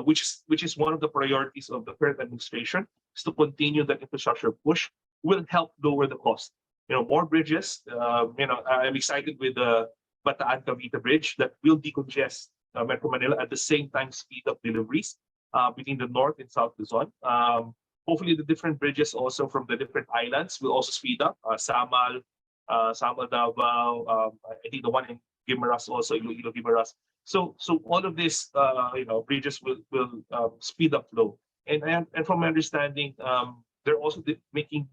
which is one of the priorities of the current administration, is to continue that infrastructure push, will help lower the cost. More bridges. I'm excited with the Bataan Cavite Bridge that will decongest Metro Manila, at the same time speed up deliveries between the North and South Luzon. Hopefully, the different bridges also from the different islands will also speed up. Samal, Davao. I think the one in Guimaras also, Iloilo Guimaras. So all of this, bridges will speed up flow. And from my understanding, they're also making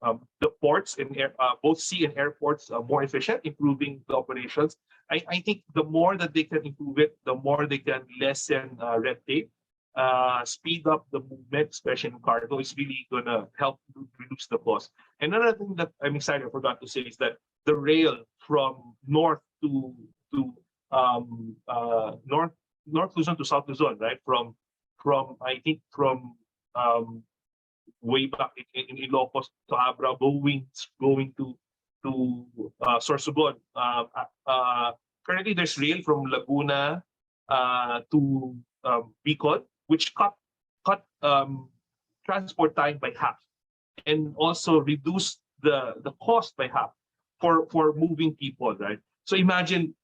the ports in both sea and airports more efficient, improving the operations. I think the more that they can improve it, the more they can lessen red tape, speed up the movement, especially in cargo. Is really going to help reduce the cost. Another thing that I'm excited, I forgot to say, is that the rail from north to North Luzon to South Luzon, right? From way back in Ilocos to Abra, going to Sorsogon. Currently, there's rail from Laguna to Bicol, which cut transport time by half, and also reduce the cost by half for moving people, right? So imagine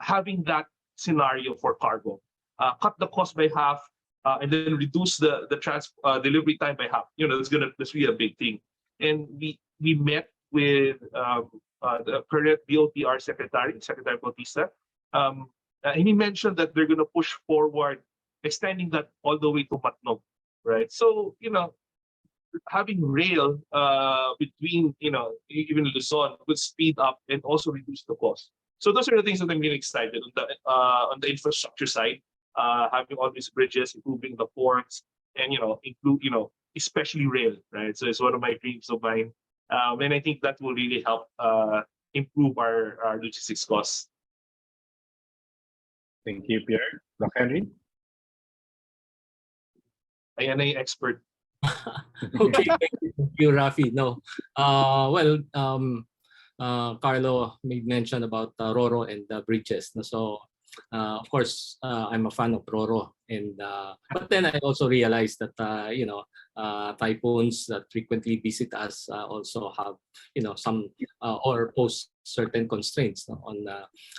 having that scenario for cargo, cut the cost by half, and then reduce the delivery time by half. That's really a big thing. And we met with the current DOTR Secretary Bautista, and he mentioned that they're going to push forward, extending that all the way to Matnog, right? So having rail between even Luzon would speed up and also reduce the cost. So those are the things that I'm really excited on the infrastructure side. Having all these bridges, improving the ports, and include especially rail, right? So it's one of my dreams of mine, and I think that will really help improve our logistics costs. Thank you, Pierre. Doc Henry? Ayan na yung expert. Okay, thank you, Rafi. No, Carlo made mention about Roro and the bridges. So, of course, I'm a fan of Roro, and but then I also realized that typhoons that frequently visit us also have some or pose certain constraints on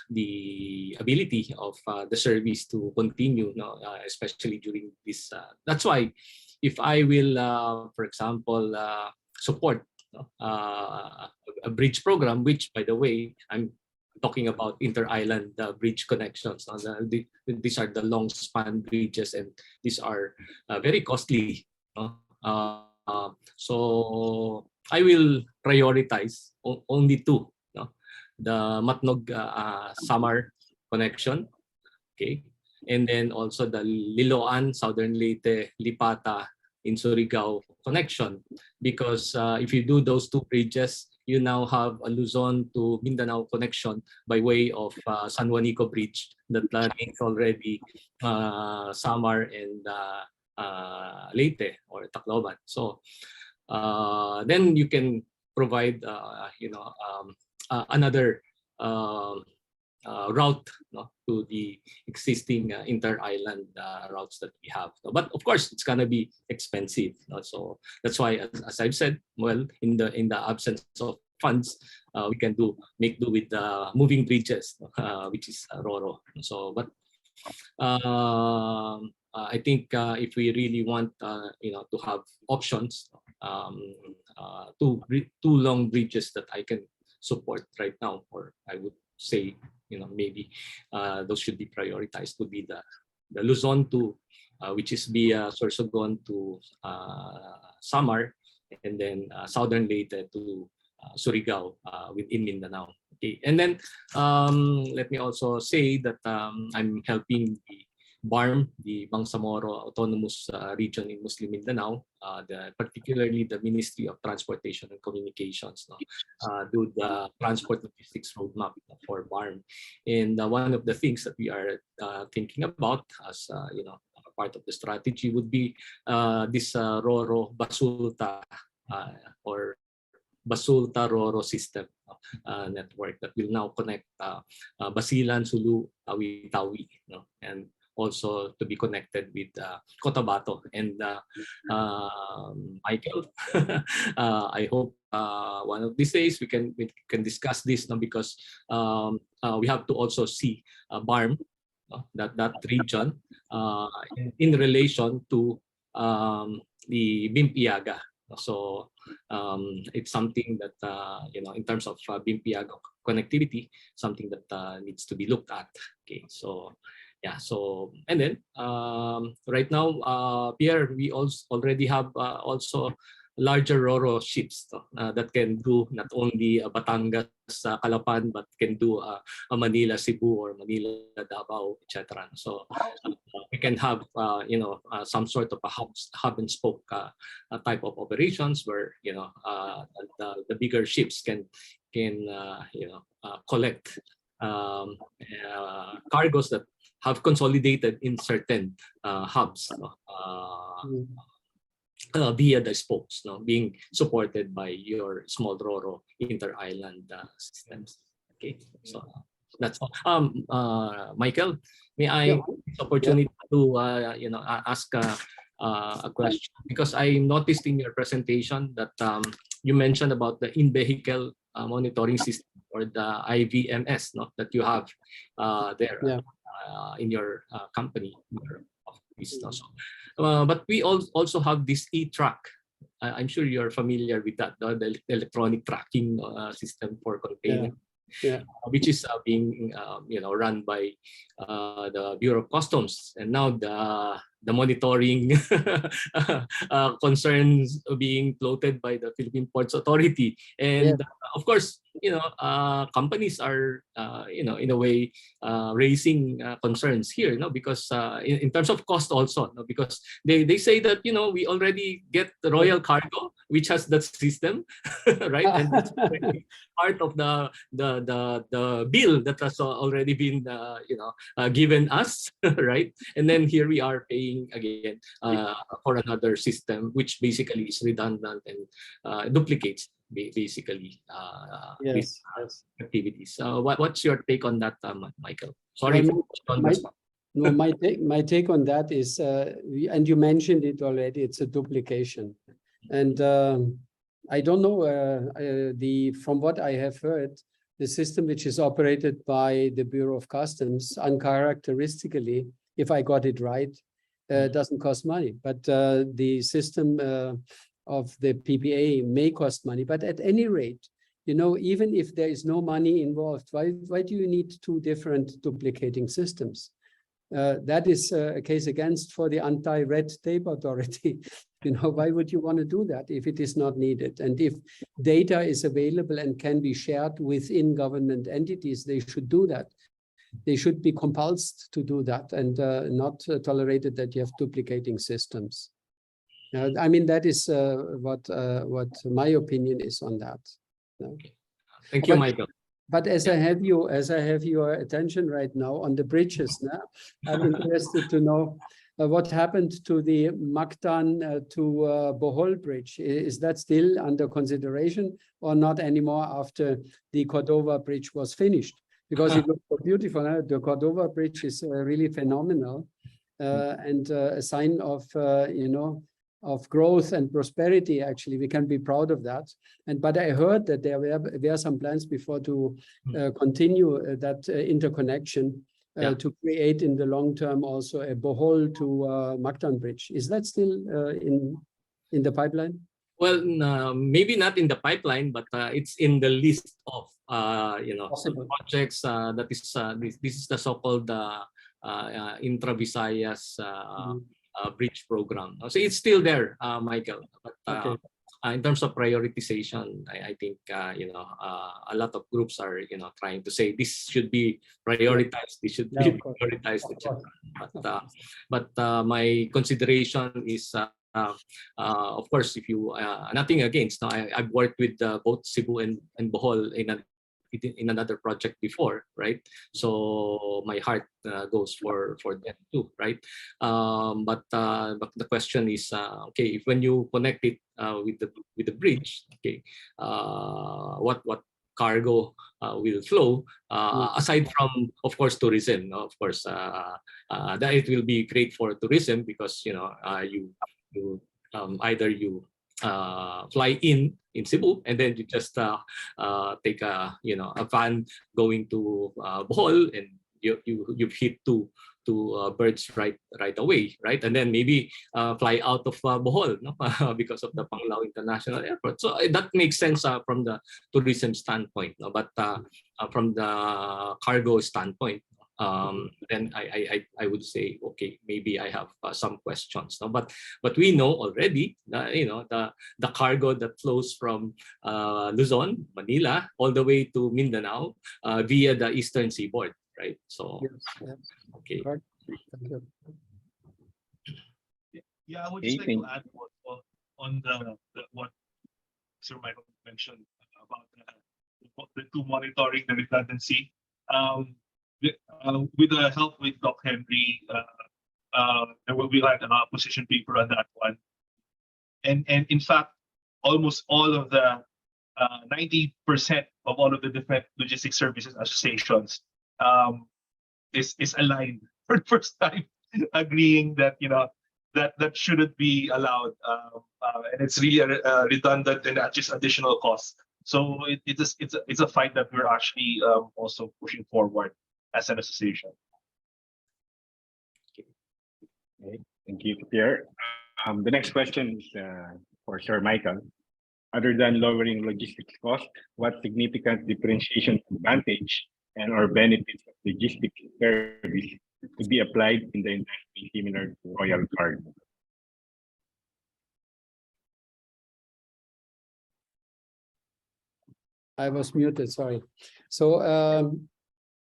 the ability of the service to continue, especially during this. That's why, if I will, for example, support a bridge program, which, by the way, I'm talking about inter-island bridge connections. These are the long span bridges, and these are very costly. So I will prioritize only two: the Matnog Samar connection, okay, and then also the Liloan, Southern Leyte, Lipata in Surigao connection, because if you do those two bridges, you now have a Luzon to Mindanao connection by way of San Juanico Bridge that links already Samar and Leyte or Tacloban. So then you can provide another route to the existing inter-island routes that we have. But of course, it's gonna be expensive. So that's why, as I've said, well, in the absence of funds, we can make do with moving bridges, which is Roro. So, but I think if we really want, to have options, two long bridges that I can support right now, or I would say, maybe those should be prioritized, to be the the Luzon to, which is via Sorsogon to Samar, and then southern Leyte to Surigao within Mindanao. Okay, and then let me also say that I'm helping the BARM, the Bangsamoro Autonomous Region in Muslim Mindanao, particularly the Ministry of Transportation and Communications, do the transport logistics roadmap for BARM. And one of the things that we are thinking about as part of the strategy would be this RoRo Basulta or Basulta RoRo system network that will now connect Basilan, Sulu, Tawi-Tawi, and also to be connected with Cotabato and Michael. I hope one of these days we can discuss this now, because we have to also see BARM, that region, in relation to the BIMPIAGA. So it's something that in terms of BIMPIAGA connectivity, something that needs to be looked at. Okay, so yeah, so and then right now, Pierre, we also already have also larger RoRo ships that can do not only Batangas, Calapan, but can do a Manila, Cebu, or Manila, Davao, etc. So we can have some sort of a hub and spoke type of operations where the bigger ships can collect cargos that have consolidated in certain hubs via the spokes, being supported by your small RoRo inter-island systems. Okay, so that's all. Michael, may I take this opportunity to ask a question, because I noticed in your presentation that you mentioned about the in-vehicle monitoring system, or the IVMS, that you have there in your company, in your office. But we also have this e-track. I'm sure you're familiar with that, the electronic tracking system for containers. Which is being run by the Bureau of Customs, and now the monitoring concerns being floated by the Philippine Ports Authority, and of course companies are in a way raising concerns here, because in terms of cost also, because they say that we already get the Royal Cargo, which has that system, right? And that's part of the bill that has already been given us, right? And then here we are paying again for another system, which basically is redundant and duplicates basically these activities. What's your take on that, Michael? Sorry. My take on that is, and you mentioned it already, it's a duplication. And I don't know, from what I have heard, the system which is operated by the Bureau of Customs, uncharacteristically, if I got it right, doesn't cost money. But the system of the PPA may cost money. But at any rate, even if there is no money involved, why do you need two different duplicating systems? That is a case against for the anti-red tape authority. Why would you want to do that if it is not needed? And if data is available and can be shared within government entities, they should do that. They should be compelled to do that, and not tolerated that you have duplicating systems. I mean, that is what my opinion is on that. Thank you, Michael. But as I have your attention right now on the bridges, I'm interested to know what happened to the Mactan to Bohol bridge. Is that still under consideration or not anymore after the Cordova bridge was finished? Because it looks so beautiful. The Cordova bridge is really phenomenal, and a sign of of growth and prosperity. Actually, we can be proud of that. But I heard that there were some plans before to continue that interconnection to create in the long term also a Bohol to Mactan bridge. Is that still in the pipeline? Well, maybe not in the pipeline, but it's in the list of projects. That is this is the so-called Intra-Visayas bridge program. So it's still there, Michael. But Okay. in terms of prioritization, I think a lot of groups are trying to say this should be prioritized. This should be of course. prioritized, Of etc. course. But my consideration is. Of course, if you nothing against. No, I've worked with both Cebu and Bohol in another project before, right? So my heart goes for them too, right? But the question is, okay, if when you connect it with the bridge, okay, what cargo will flow aside from, of course, tourism. Of course, that it will be great for tourism because you either you fly in Cebu and then you just take a van going to Bohol and you've hit two birds right away, right? And then maybe fly out of Bohol, no? Because of the Panglao International Airport. So that makes sense from the tourism standpoint, no? But from the cargo standpoint, then I would say, okay, maybe I have some questions, no? But we know already, the cargo that flows from Luzon, Manila, all the way to Mindanao via the eastern seaboard, right? So Yes. okay. Right. Thank you. Yeah, I would just like to add on the what Sir Michael mentioned about the two monitoring the redundancy. With the help with Doc Henry, we had a position paper on that one, and in fact, almost all of the 90% of all of the different logistics services associations is aligned for the first time, agreeing that that shouldn't be allowed, and it's really redundant and just additional costs. So it's a fight that we're actually also pushing forward as an association. Okay. Thank you, Pierre. The next question is for Sir Michael. Other than lowering logistics cost, what significant differentiation advantage and/or benefits of logistics service could be applied in the industry similar to Royal Cargo? I was muted, sorry. So,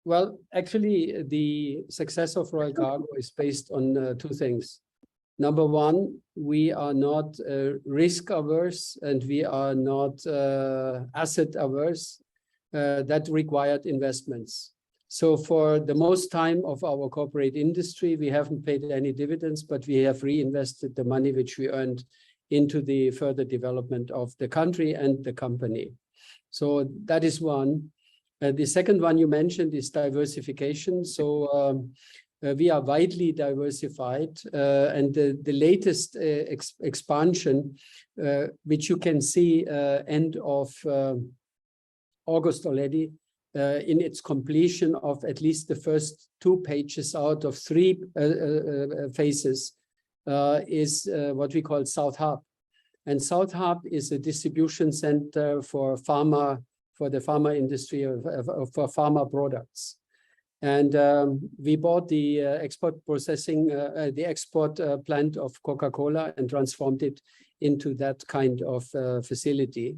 well, actually, the success of Royal Cargo is based on two things. Number one, we are not risk averse and we are not asset averse. That required investments. So for the most time of our corporate industry, we haven't paid any dividends, but we have reinvested the money which we earned into the further development of the country and the company. So that is one. The second one you mentioned is diversification. So we are widely diversified, and the latest expansion, which you can see end of August already, in its completion of at least the first 2 pages out of 3 phases, is what we call South Hub. And South Hub is a distribution center for the pharma industry, for pharma products. And we bought the export processing, the export plant of Coca-Cola and transformed it into that kind of facility.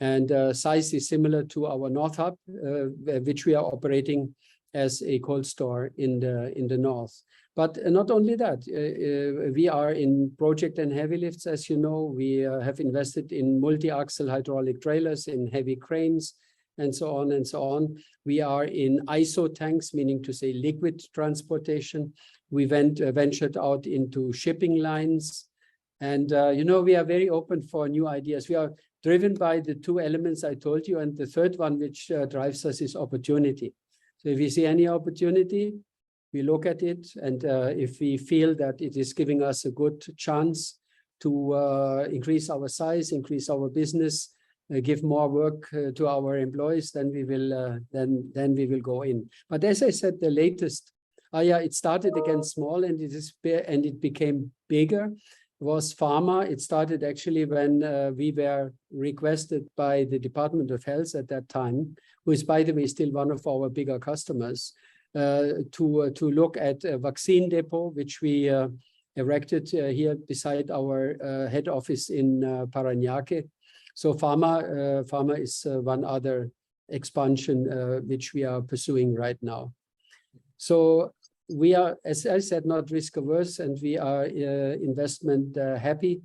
And size is similar to our North Hub, which we are operating as a cold store in the north. But not only that, we are in project and heavy lifts, as you know. We have invested in multi-axle hydraulic trailers, in heavy cranes, and so on and so on. We are in ISO tanks, meaning to say liquid transportation. We ventured out into shipping lines. And, we are very open for new ideas. We are driven by the 2 elements I told you. And the third one, which drives us, is opportunity. So if we see any opportunity, we look at it. And if we feel that it is giving us a good chance to increase our size, increase our business, give more work to our employees, then we will then we will go in. But as I said, the latest, it started again small and it became bigger, was pharma. It started actually when we were requested by the Department of Health at that time, who is, by the way, still one of our bigger customers, to look at a vaccine depot, which we erected here beside our head office in Parañaque. So pharma is one other expansion which we are pursuing right now. So we are, as I said, not risk averse, and we are investment happy.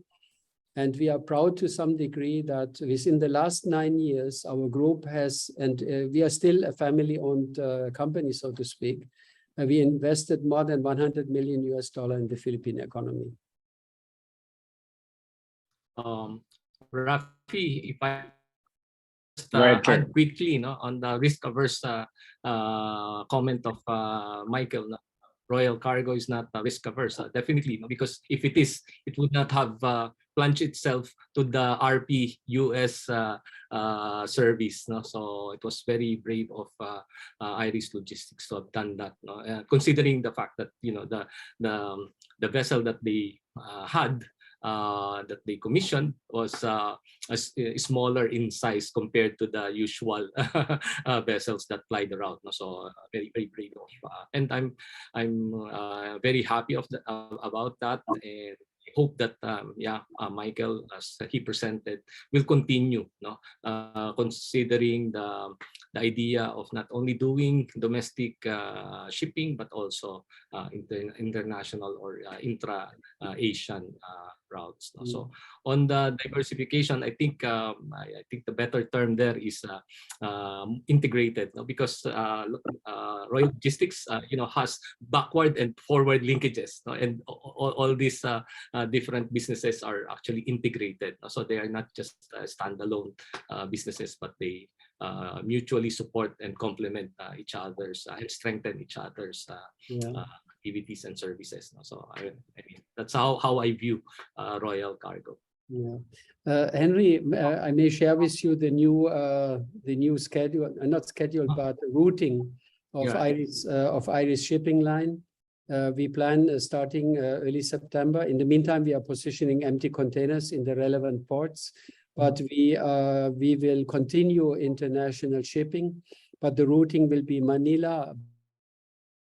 And we are proud to some degree that within the last 9 years, our group has, and we are still a family-owned company, so to speak. We invested more than $100 million in the Philippine economy. Rafi, if I just Right, add quickly, on the risk-averse comment of Michael. Royal Cargo is not risk-averse, definitely, because if it is, it would not have plunged itself to the RP US service. So it was very brave of Iris Logistics to have done that. Considering the fact that the vessel that they had, that they commissioned, was smaller in size compared to the usual vessels that ply the route. So very, very brave of, and I'm very happy about that, and I hope that Michael, as he presented, will continue, considering the idea of not only doing domestic shipping but also international or intra-Asian routes. So on the diversification, I think the better term there is integrated, because Royal Logistics has backward and forward linkages, and all these different businesses are actually integrated. So they are not just standalone businesses, but they mutually support and complement each other's and strengthen each other's activities and services. So I mean, that's how I view Royal Cargo. Yeah, Henry, I may share with you the new schedule, not schedule, but routing of Iris shipping line. We plan starting early September. In the meantime, we are positioning empty containers in the relevant ports, but we will continue international shipping, but the routing will be Manila,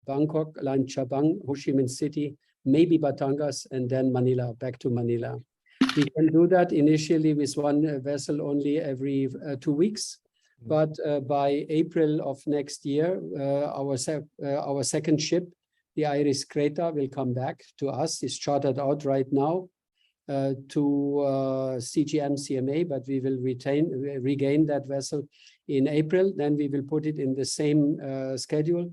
Bangkok, Lanchabang, Ho Chi Minh City, maybe Batangas, and then Manila, back to Manila. We can do that initially with one vessel only every 2 weeks, but by April of next year, our second ship, the Iris Creta, will come back to us. It's chartered out right now to CGM CMA, but we will regain that vessel in April. Then we will put it in the same schedule.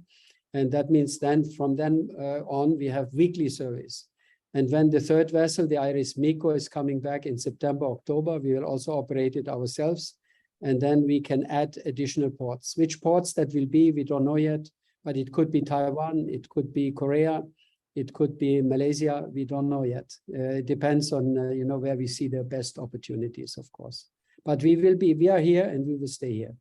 And that means then from then on, we have weekly service. And when the third vessel, the Iris Miko, is coming back in September, October, we will also operate it ourselves. And then we can add additional ports. Which ports that will be, we don't know yet, but it could be Taiwan, it could be Korea, it could be Malaysia, we don't know yet. It depends on where we see the best opportunities, of course. But we are here and we will stay here.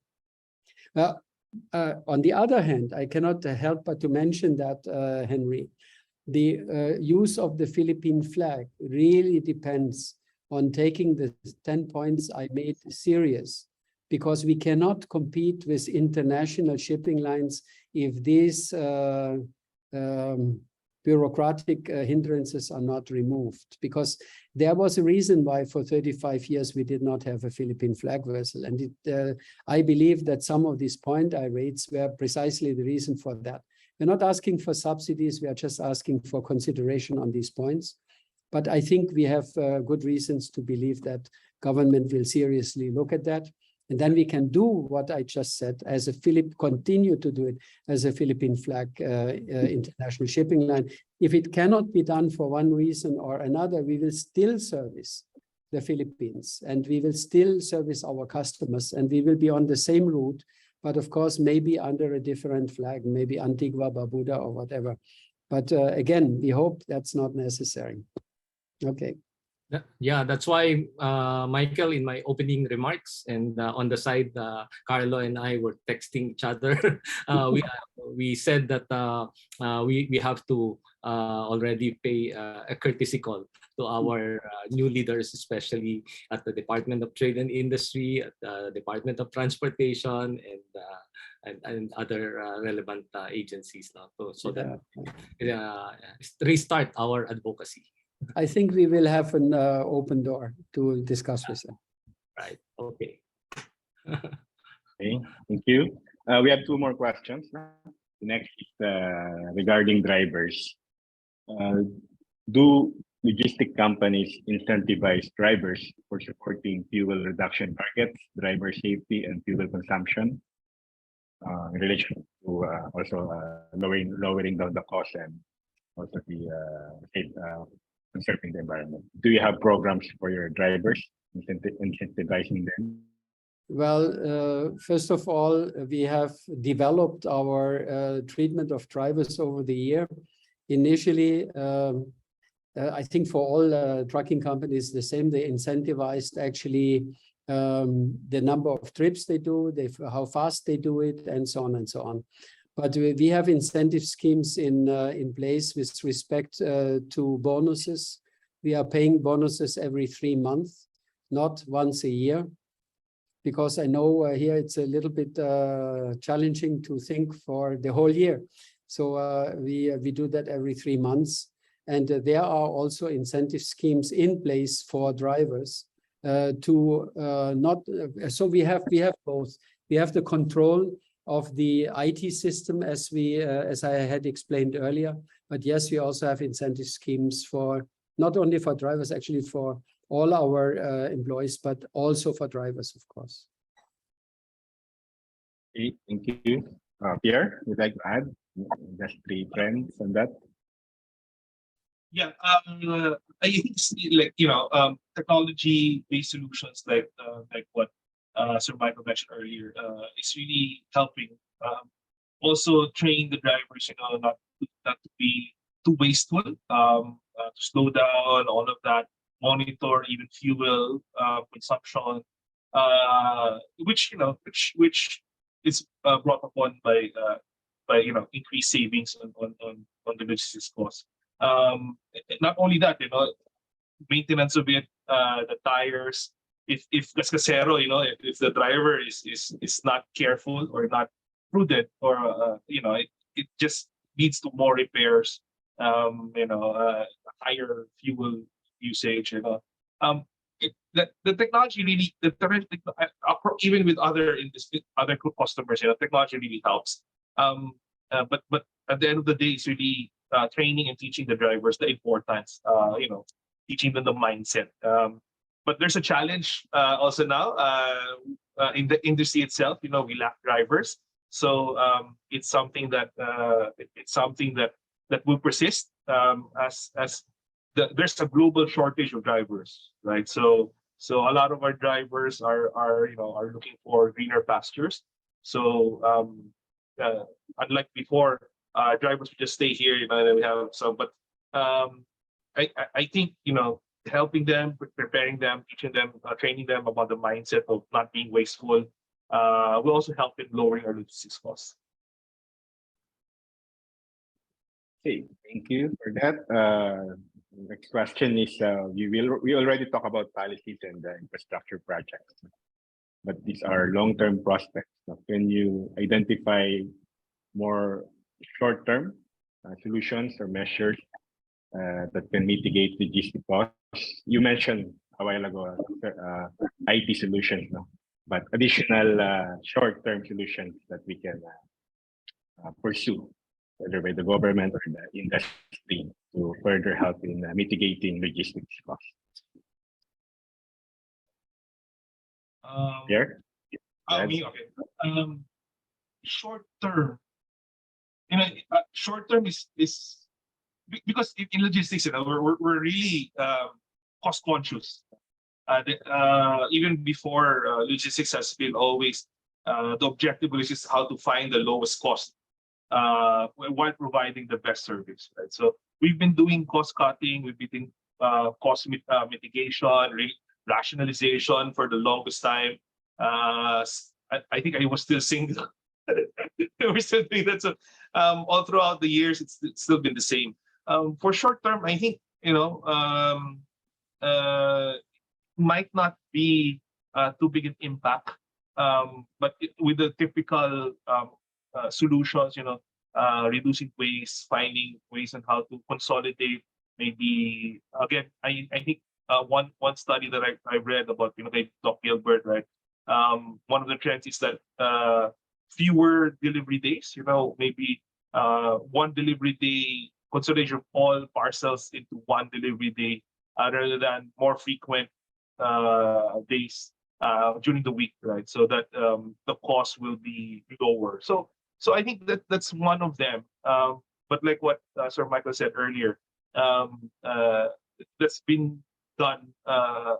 On the other hand, I cannot help but to mention that, Henry, the use of the Philippine flag really depends on taking the 10 points I made serious, because we cannot compete with international shipping lines if these bureaucratic hindrances are not removed. Because there was a reason why for 35 years we did not have a Philippine flag vessel. And I believe that some of these points I raised were precisely the reason for that. We're not asking for subsidies, we are just asking for consideration on these points. But I think we have good reasons to believe that government will seriously look at that. And then we can do what I just said, continue to do it as a Philippine flag international shipping line. If it cannot be done for one reason or another, we will still service the Philippines and we will still service our customers and we will be on the same route, but of course, maybe under a different flag, maybe Antigua, Barbuda or whatever. But again, we hope that's not necessary. Okay. Yeah, that's why, Michael, in my opening remarks and on the side, Carlo and I were texting each other. We said that we have to already pay a courtesy call to our new leaders, especially at the Department of Trade and Industry, at the Department of Transportation, and and other relevant agencies now so that Yeah. restart our advocacy. I think we will have an open door to discuss with them. Right. Okay. Okay, thank you. We have 2 more questions. The next is regarding drivers. Do logistic companies incentivize drivers for supporting fuel reduction targets, driver safety, and fuel consumption in relation to also lowering down the cost and also the conserving the environment? Do you have programs for your drivers, incentivizing them? Well, first of all, we have developed our treatment of drivers over the year. Initially, I think for all trucking companies, the same, they incentivized actually the number of trips they do, how fast they do it, and so on and so on. But we have incentive schemes in place with respect to bonuses. We are paying bonuses every 3 months, not once a year, because I know here it's a little bit challenging to think for the whole year. So we do that every 3 months. And there are also incentive schemes in place for drivers to not. So we have both. We have the control of the IT system as I had explained earlier. But yes, we also have incentive schemes for not only for drivers, actually for all our employees, but also for drivers, of course. Okay, thank you. Pierre, would you like to add industry trends on that? Yeah, I think like technology-based solutions like what Sir Michael mentioned earlier is really helping. Also train the drivers, not to be too wasteful, to slow down, all of that, monitor even fuel consumption, which is brought upon by increased savings on the logistics cost. Not only that, maintenance of it, the tires. If cascasero, if the driver is not careful or not prudent, or it just leads to more repairs, higher fuel usage. The technology really, even with other customers, technology really helps. But at the end of the day, it's really training and teaching the drivers the importance. Teaching them the mindset. But there's a challenge also now in the industry itself. We lack drivers, so it's something that will persist as there's a global shortage of drivers, right? So a lot of our drivers are looking for greener pastures. So unlike before, drivers would just stay here. We have some, but I think helping them, preparing them, teaching them, training them about the mindset of not being wasteful will also help in lowering our logistics costs. Okay, thank you for that. Next question is, we already talked about policies and infrastructure projects, but these are long-term prospects. Can you identify more short-term solutions or measures that can mitigate logistic costs? You mentioned a while ago IT solutions, but additional short-term solutions that we can pursue, whether by the government or the industry, to further help in mitigating logistics costs. Pierre? Okay. Short term. Short term is because in logistics, we're really cost conscious. Even before logistics has been always the objective is how to find the lowest cost while providing the best service, right? So we've been doing cost cutting, we've been doing cost mitigation, rationalization for the longest time. I think I was still single. We're still doing that. So all throughout the years, it's still been the same. For short term, I think might not be too big an impact with the typical solutions, reducing waste, finding ways on how to consolidate. Maybe again, I think one study that I read about, Dr. Gilbert, right? One of the trends is that fewer delivery days. Maybe one delivery day, consolidation of all parcels into one delivery day, rather than more frequent days during the week, right? So that the cost will be lower. So I think that's one of them. But like what Sir Michael said earlier, that's been done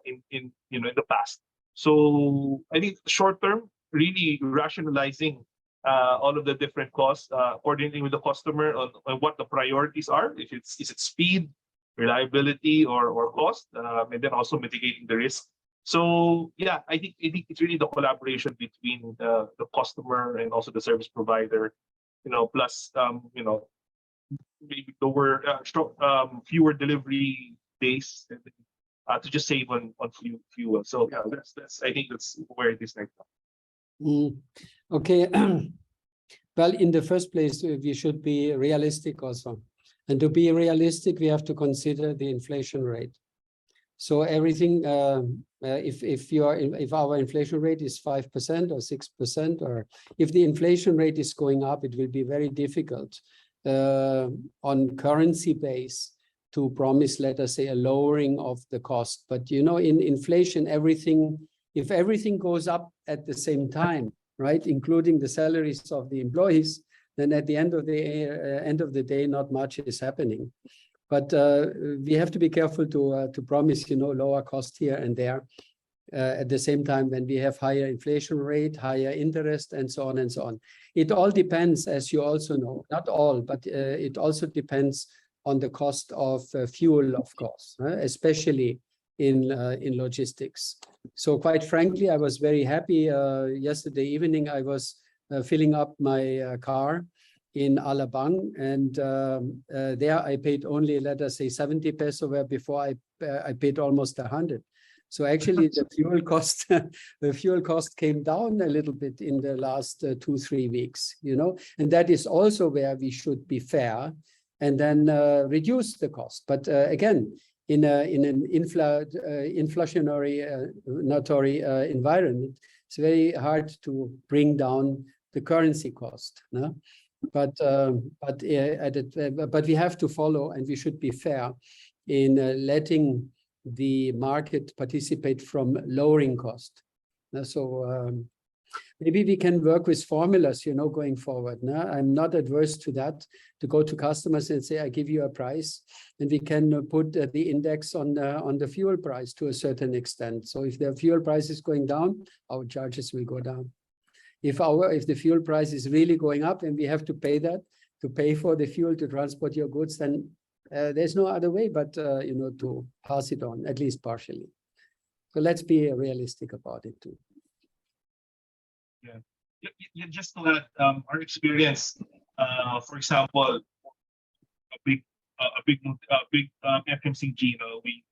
in the past. So I think short term, really rationalizing all of the different costs, coordinating with the customer on what the priorities are. Is it speed, reliability, or cost, and then also mitigating the risk. So yeah, I think it's really the collaboration between the customer and also the service provider, plus maybe lower, fewer delivery days, to just save on fuel. So yeah, that's I think that's where it is right now. Okay. Well, in the first place, we should be realistic also. And to be realistic, we have to consider the inflation rate. So everything, if our inflation rate is 5% or 6%, or if the inflation rate is going up, it will be very difficult on currency base to promise, let us say, a lowering of the cost. But in inflation, if everything goes up at the same time, right, including the salaries of the employees, then at the end of the day, not much is happening. But we have to be careful to promise, lower cost here and there. At the same time, when we have higher inflation rate, higher interest, and so on and so on. It all depends, as you also know, not all, but it also depends on the cost of fuel, of course, especially in logistics. So quite frankly, I was very happy. Yesterday evening, I was filling up my car in Alabang, and there I paid only, let us say, 70 peso, where before I paid almost 100. So actually, the fuel cost came down a little bit in the last 2-3 weeks, and that is also where we should be fair and then reduce the cost. But again, in an inflationary environment, it's very hard to bring down the currency cost. No? But we have to follow, and we should be fair in letting the market participate from lowering cost. So maybe we can work with formulas, going forward. No? I'm not adverse to that, to go to customers and say, I give you a price, and we can put the index on the fuel price to a certain extent. So if the fuel price is going down, our charges will go down. If the fuel price is really going up and we have to pay for the fuel to transport your goods, then there's no other way but to pass it on, at least partially. So let's be realistic about it too. Yeah. Just to add, our experience, for example, a big FMCG, we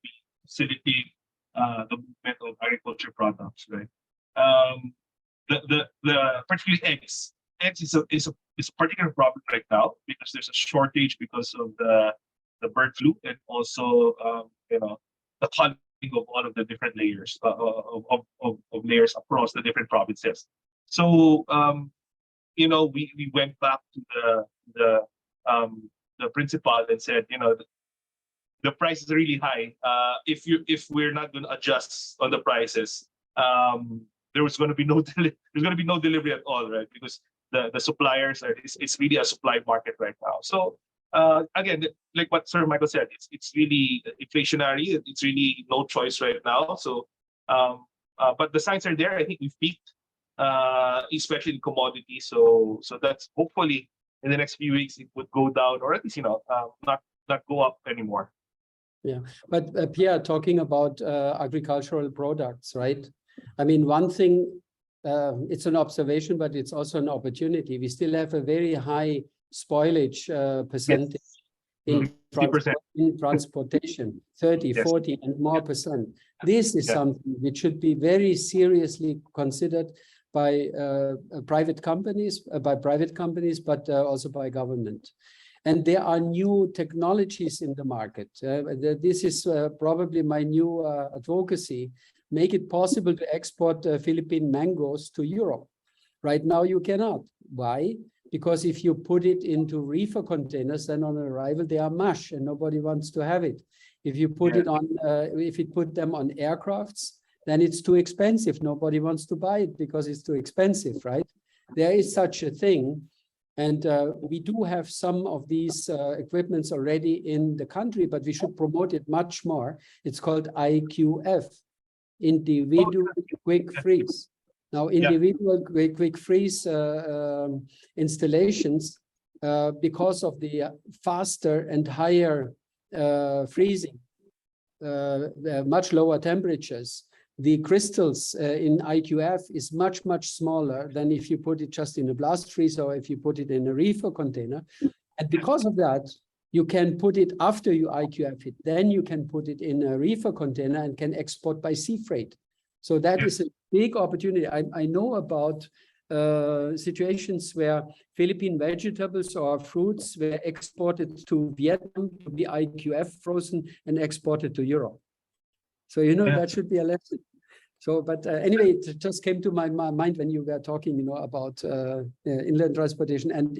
facilitate the movement of agriculture products, right? The particularly eggs. Eggs is a particular problem right now because there's a shortage because of the bird flu, and also the culling of all of the different layers of layers across the different provinces. So we went back to the principal and said, the price is really high. If we're not going to adjust on the prices, there's going to be no delivery at all, right? Because the suppliers it's really a supply market right now. So again, like what Sir Michael said, it's really inflationary. It's really no choice right now. So but the signs are there. I think we've peaked, especially in commodities. So that's hopefully in the next few weeks it would go down, or at least not go up anymore. Yeah, but Pierre, talking about agricultural products, right? I mean, one thing, it's an observation, but it's also an opportunity. We still have a very high spoilage percentage in transportation, 30, 40 and more percent. This is something which should be very seriously considered by private companies, but also by government. And there are new technologies in the market. This is probably my new advocacy. Make it possible to export Philippine mangoes to Europe. Right now you cannot. Why? Because if you put it into reefer containers, then on arrival they are mush and nobody wants to have it. If you put it on, if you put them on aircrafts, then it's too expensive. Nobody wants to buy it because it's too expensive, right? There is such a thing. And we do have some of these equipments already in the country, but we should promote it much more. It's called IQF, Individual Quick Freeze. Now, individual quick freeze installations, because of the faster and higher freezing, much lower temperatures, the crystals in IQF is much, much smaller than if you put it just in a blast freeze or if you put it in a reefer container. And because of that, you can put it after you IQF it. Then you can put it in a reefer container and can export by sea freight. So that is a big opportunity. I know about situations where Philippine vegetables or fruits were exported to Vietnam to be IQF frozen and exported to Europe. So, you know, that should be a lesson. So, but anyway, it just came to my mind when you were talking, you know, about inland transportation and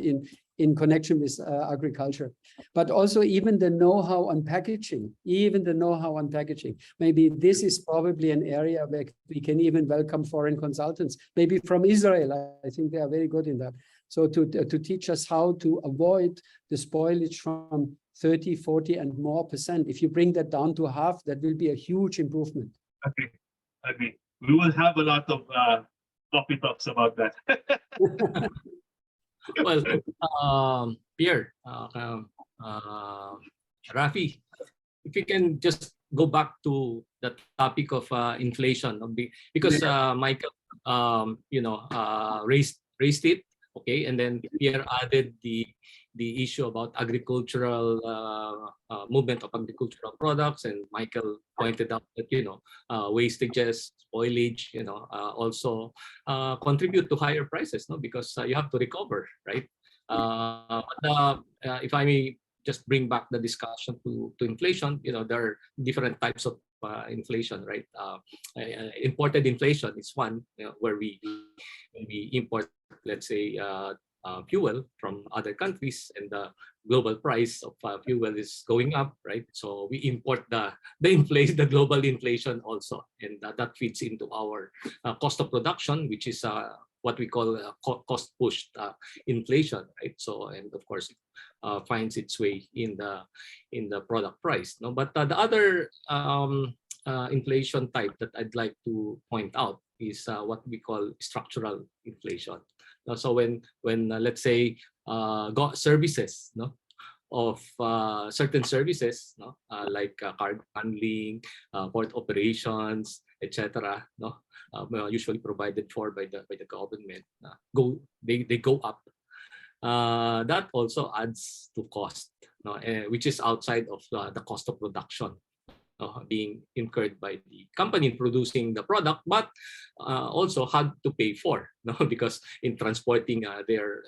in connection with agriculture. But also even the know-how on packaging, Maybe this is probably an area where we can even welcome foreign consultants, maybe from Israel. I think they are very good in that. So to teach us how to avoid the spoilage from 30, 40 and more %. If you bring that down to half, that will be a huge improvement. Agree. We will have a lot of coffee talks about that. Well, Pierre, Rafi, if you can just go back to the topic of inflation, because Michael, raised it, okay, and then Pierre added the issue about agricultural movement of agricultural products, and Michael pointed out that wastages, spoilage, also contribute to higher prices, no, because you have to recover, right? If I may just bring back the discussion to inflation, there are different types of inflation, right? Imported inflation is one, where we import, let's say, fuel from other countries, and the global price of fuel is going up, right? So we import the global inflation also, and that feeds into our cost of production, which is what we call cost pushed inflation, right? So, and of course, finds its way in the product price. No, but the other inflation type that I'd like to point out is what we call structural inflation. So when let's say services, of certain services, like cargo handling, port operations, etc., usually provided for by the government, they go up. That also adds to cost, which is outside of the cost of production being incurred by the company producing the product, but also had to pay for, because in transporting their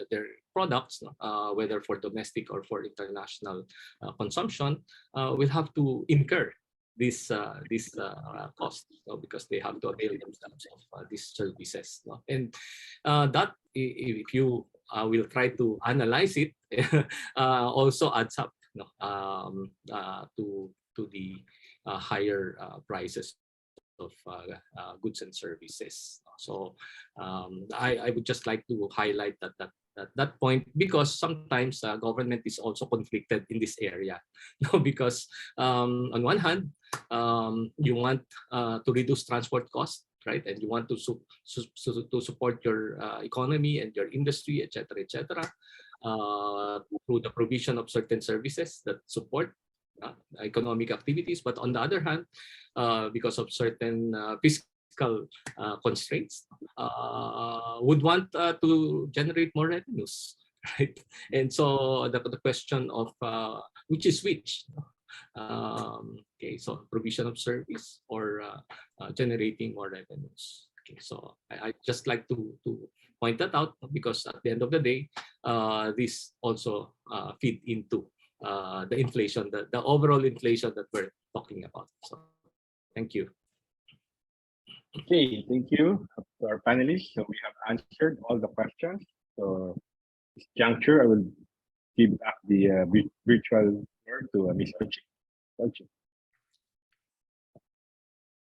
products, whether for domestic or for international consumption, will have to incur this cost, because they have to avail themselves of these services. And that, if you will try to analyze it, also adds up to the higher prices of goods and services. So I would just like to highlight that point, because sometimes government is also conflicted in this area. Because on one hand, you want to reduce transport costs, right? And you want to support your economy and your industry, etc., through the provision of certain services that support economic activities. But on the other hand, because of certain fiscal constraints, would want to generate more revenues, right? And so the question of which is which. Okay, so provision of service or generating more revenues. Okay, so I just like to point that out because at the end of the day, this also feed into the inflation, the overall inflation that we're talking about. So thank you. Okay, thank you to our panelists. So we have answered all the questions. So this juncture, I will give back the virtual word to Ms. Ochi. Ochi.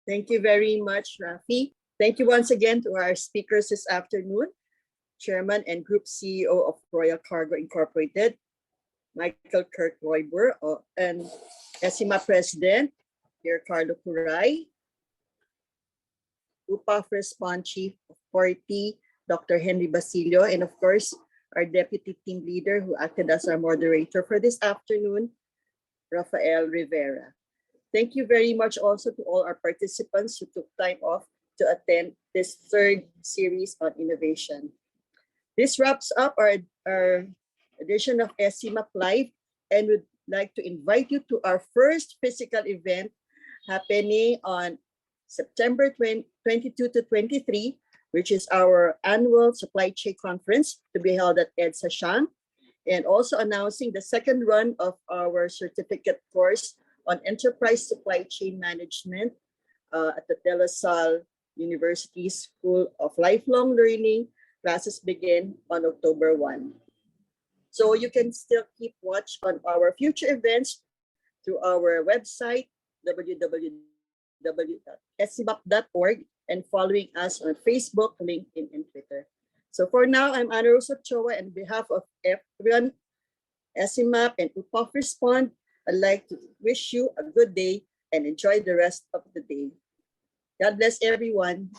Thank you very much, Rafi. Thank you once again to our speakers this afternoon, Chairman and Group CEO of Royal Cargo Incorporated, Michael Kirk Raeuber, and SCMAP President, Pierre Carlo Curay, UPPAF-RESPOND Chief of Party, Dr. Henry Basilio, and of course, our Deputy Team Leader who acted as our moderator for this afternoon, Rafael Rivera. Thank you very much also to all our participants who took time off to attend this third series on innovation. This wraps up our edition of SCMAP Live, and we'd like to invite you to our first physical event happening on September 22 to 23, which is our annual supply chain conference to be held at EDSA Shang, and also announcing the second run of our certificate course on enterprise supply chain management at the De La Salle University School of Lifelong Learning. Classes begin on October 1. So you can still keep watch on our future events through our website, www.scmap.org, and following us on Facebook, LinkedIn, and Twitter. So for now, I'm Ana Rosa Ochoa, and on behalf of everyone, SCMAP and UPPAF-RESPOND, I'd like to wish you a good day and enjoy the rest of the day. God bless everyone.